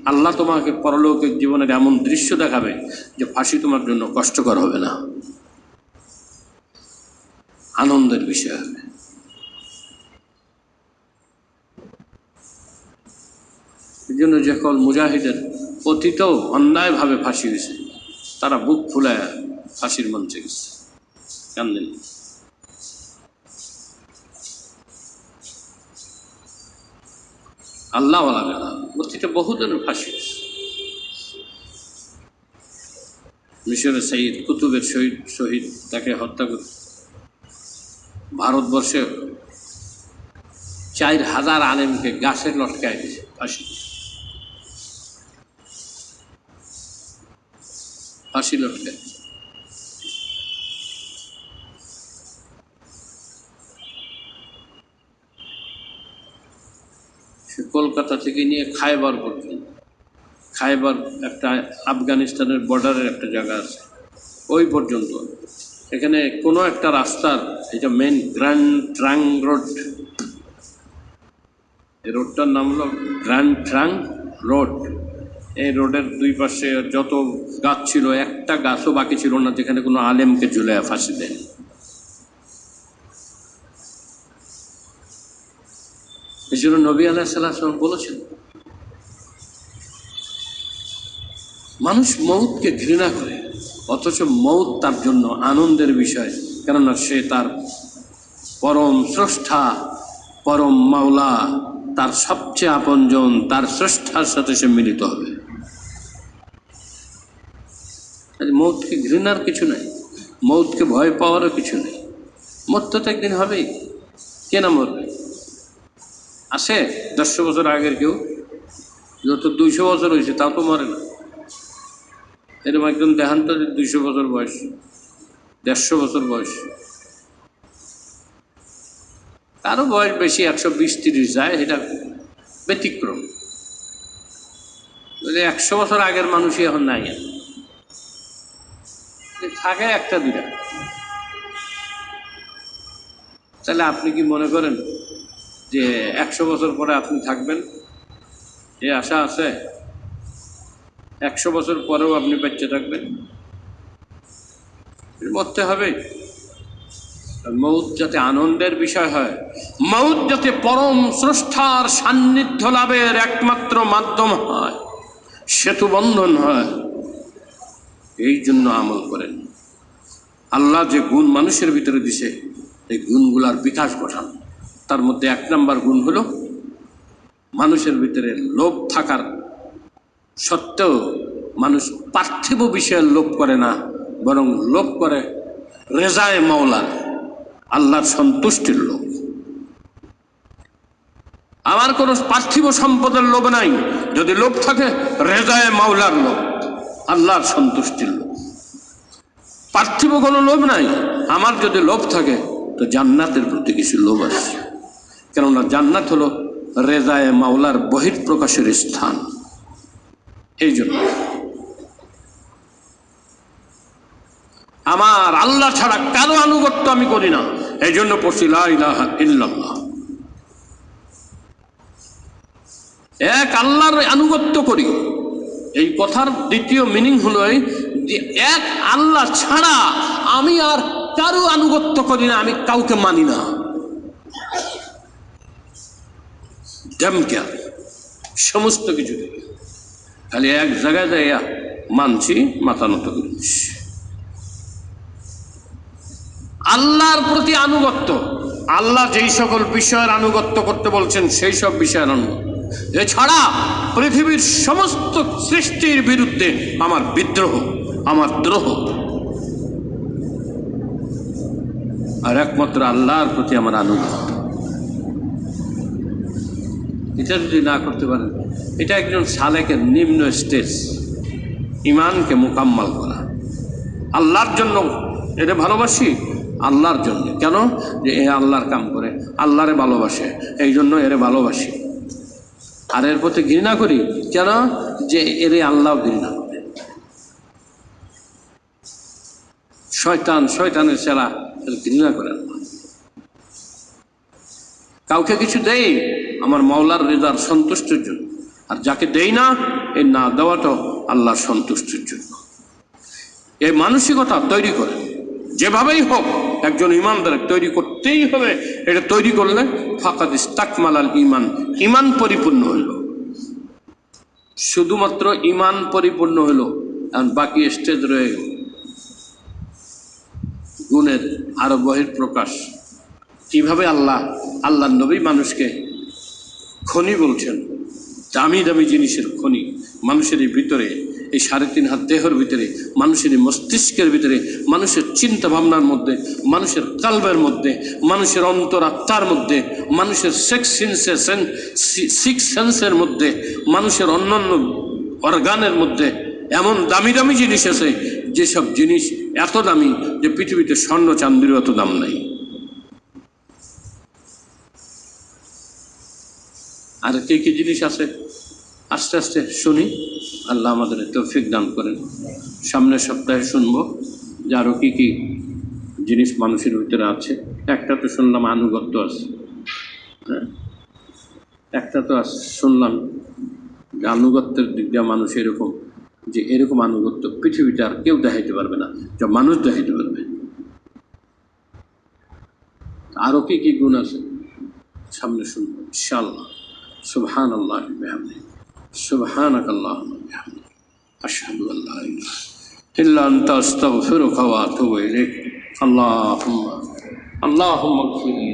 আল্লাহ তোমাকে পরলৌকিক জীবনের এমন দৃশ্য দেখাবে যে ফাঁসি তোমার জন্য কষ্টকর হবে না, আনন্দের বিষয় হবে। এই জন্য যে সকল মুজাহিদের অতীতেও অন্যায়ভাবে ফাঁসি হয়েছে, তারা বুক ফুলায় ফাঁসির মঞ্চে গেছে, কান্দেন। আল্লাহ লাগে না, অতীতে বহুজনের ফাঁসি হয়েছে। মিশরের শহীদ কুতুবের শহীদ তাকে হত্যা করে ভারতবর্ষে 4000 আলেমকে গাছে লটকায় দিয়েছে ফাঁসি লটকায়। সে কলকাতা থেকে নিয়ে খায়বার পর্যন্ত, খায়বার একটা আফগানিস্তানের বর্ডারের একটা জায়গা আছে, ওই পর্যন্ত এখানে কোনো একটা রাস্তার, এটা মেন গ্র্যান্ড ট্রাং রোড, এই রোডটার নাম হলো গ্র্যান্ড ট্রাং রোড। এই রোডের দুই পাশে যত গাছ ছিল, একটা গাছও বাকি ছিল না যেখানে কোনো আলেমকে ঝুলাইয়া ফাঁসি দেয়। এই জন্য নবী আলাইহিস সালাম বলেছেন, মানুষ মউতকে ঘৃণা করে, অথচ মউত তার জন্য আনন্দের বিষয়, কেননা সে তার পরম স্রষ্টা, পরম মাওলা, তার সবচেয়ে আপনজন, তার স্রষ্টার সাথে সে মিলিত হবে। মউতকে ঘৃণার কিছু নাই, মউতকে ভয় পাওয়ারও কিছু নেই। মরতে তো একদিন হবেই, কে না মরবে? আসে 100 বছর আগের কেউ, যত 200 বছর হয়েছে তাও তো মরে না। এরকম একজন দেহান্ত 200 বছর বয়স, 150 বছর বয়স, কারো বয়স বেশি 120-30 যায়, এটা ব্যতিক্রম। 100 বছর আগের মানুষই এখন নাই, থাকে একটা দুটা। তাহলে আপনি কি মনে করেন যে 100 বছর পরে আপনি থাকবেন? এই আশা আছে? 100 বছর পরেও আপনি বেঁচে থাকবেন? মরতে হবে। মউত যাতে আনন্দের বিষয় হয়, মউত যাতে পরম স্রষ্টার সান্নিধ্য লাভের একমাত্র মাধ্যম হয়, সেতু বন্ধন হয়, এই জন্য আমল করেন। আল্লাহ যে গুণ মানুষের ভিতরে দিছে, এই গুণগুলার বিকাশ ঘটান। তার মধ্যে 1 নম্বর গুণ হলো মানুষের ভিতরে লোভ থাকার সত্ত্বেও মানুষ পার্থিব বিষয়ের লোভ করে না, বরং লোভ করে রেজায়ে মাওলার, আল্লাহর সন্তুষ্টির লোভ। আমার কোনো পার্থিব সম্পদের লোভ নাই, যদি লোভ থাকে রেজায়ে মাওলার লোভ, আল্লাহর সন্তুষ্টির লোভ। পার্থিব কোনো লোভ নাই, আমার যদি লোভ থাকে তো জান্নাতের প্রতি কিছু লোভ আছে, কেননা জান্নাত হলো রেজায়ে মাওলার বহিঃপ্রকাশের স্থান। এই জন্য আমার আল্লাহ ছাড়া কারো আনুগত্য আমি করি না, এই জন্য পড়ছি লা ইলাহা ইল্লাল্লাহ। এক আল্লাহর আনুগত্য করি, এই কথার দ্বিতীয় মিনিং হলো যে এক আল্লাহ ছাড়া আমি আর কারো আনুগত্য করি না, আমি কাউকে মানি না। সমস্ত কিছু থেকে খালি এক জায়গায় যাইয়া মানছি, মাথা নত করিস। আল্লাহর প্রতি আনুগত্য, আল্লাহ যেই সকল বিষয়ের আনুগত্য করতে বলছেন সেই সব বিষয়ের আনুগত্য। এছাড়া পৃথিবীর সমস্ত সৃষ্টির বিরুদ্ধে আমার বিদ্রোহ, আমার দ্রোহ। আর একমাত্র আল্লাহর প্রতি আমার আনুগত্য। এটা যদি না করতে পারেন, এটা একজন সালেকের নিম্ন স্টেজ, ইমানকে মোকাম্মল করা। আল্লাহর জন্য এটা ভালোবাসি, আল্লাহর জন্য। কেন? যে এ আল্লাহর কাম করে, আল্লাহরে ভালোবাসে, এই জন্য এরে ভালোবাসি। আর এর প্রতি ঘৃণা করি কেন? যে এরে আল্লাহ ঘৃণা করে। শয়তানের ছেলা ঘৃণা করে। কাউকে কিছু দেই আমার মাওলার রেজার সন্তুষ্টির জন্য, আর যাকে দেই না, এই না দেওয়াটাও আল্লাহর সন্তুষ্টির জন্য। এই মানসিকতা তৈরি করে যেভাবেই হোক একজন ইমানদার তৈরি করতেই হবে। এটা তৈরি করলে ফাকাদ ইস্তাকমালাল ঈমান, ঈমান পরিপূর্ণ হইল। শুধুমাত্র ইমান পরিপূর্ণ হলো, এখন বাকি স্টেজ রয়ে গেল গুণের আরো বহির প্রকাশ। কিভাবে আল্লাহ নবী মানুষকে খনি বলছেন, দামি দামি জিনিসের খনি মানুষের ভিতরে, এই 3.5 হাত দেহের ভিতরে, মানুষের মস্তিষ্কের ভিতরে, মানুষের চিন্তা ভাবনার মধ্যে, মানুষের কালবের মধ্যে, মানুষের অন্তরাত্মার মধ্যে, মানুষের সিক্স সেন্সের মধ্যে, মানুষের অন্যান্য অর্গানের মধ্যে এমন দামি দামি জিনিস আছে, যেসব জিনিস এত দামি যে পৃথিবীতে স্বর্ণ চান্দির অত দাম নাই। আর কি জিনিস আছে আস্তে আস্তে শুনি, আল্লাহ আমাদের তৌফিক দান করেন। সামনের সপ্তাহে শুনবো যে আরও কি জিনিস মানুষের ভিতরে আছে। একটা তো শুনলাম আনুগত্য আছে, হ্যাঁ, একটা তো শুনলাম যে আনুগত্যের দিক দিয়ে মানুষ এরকম, যে এরকম আনুগত্য পৃথিবীতে আর কেউ দেখাইতে পারবে না, যা মানুষ দেখাইতে পারবে। আরও কি গুণ আছে সামনে শুনবো ইনশাআল্লাহ। সুবহানাল্লাহি ওয়া বিহামদিহি, সুবহানাকাল্লাহুম্মা ওয়া বিহামদিকা, আশহাদু আল লা ইলাহা ইল্লা আনতা আস্তাগফিরুকা ওয়া আতুবু ইলাইক। আল্লাহুম্মা ইগফির লি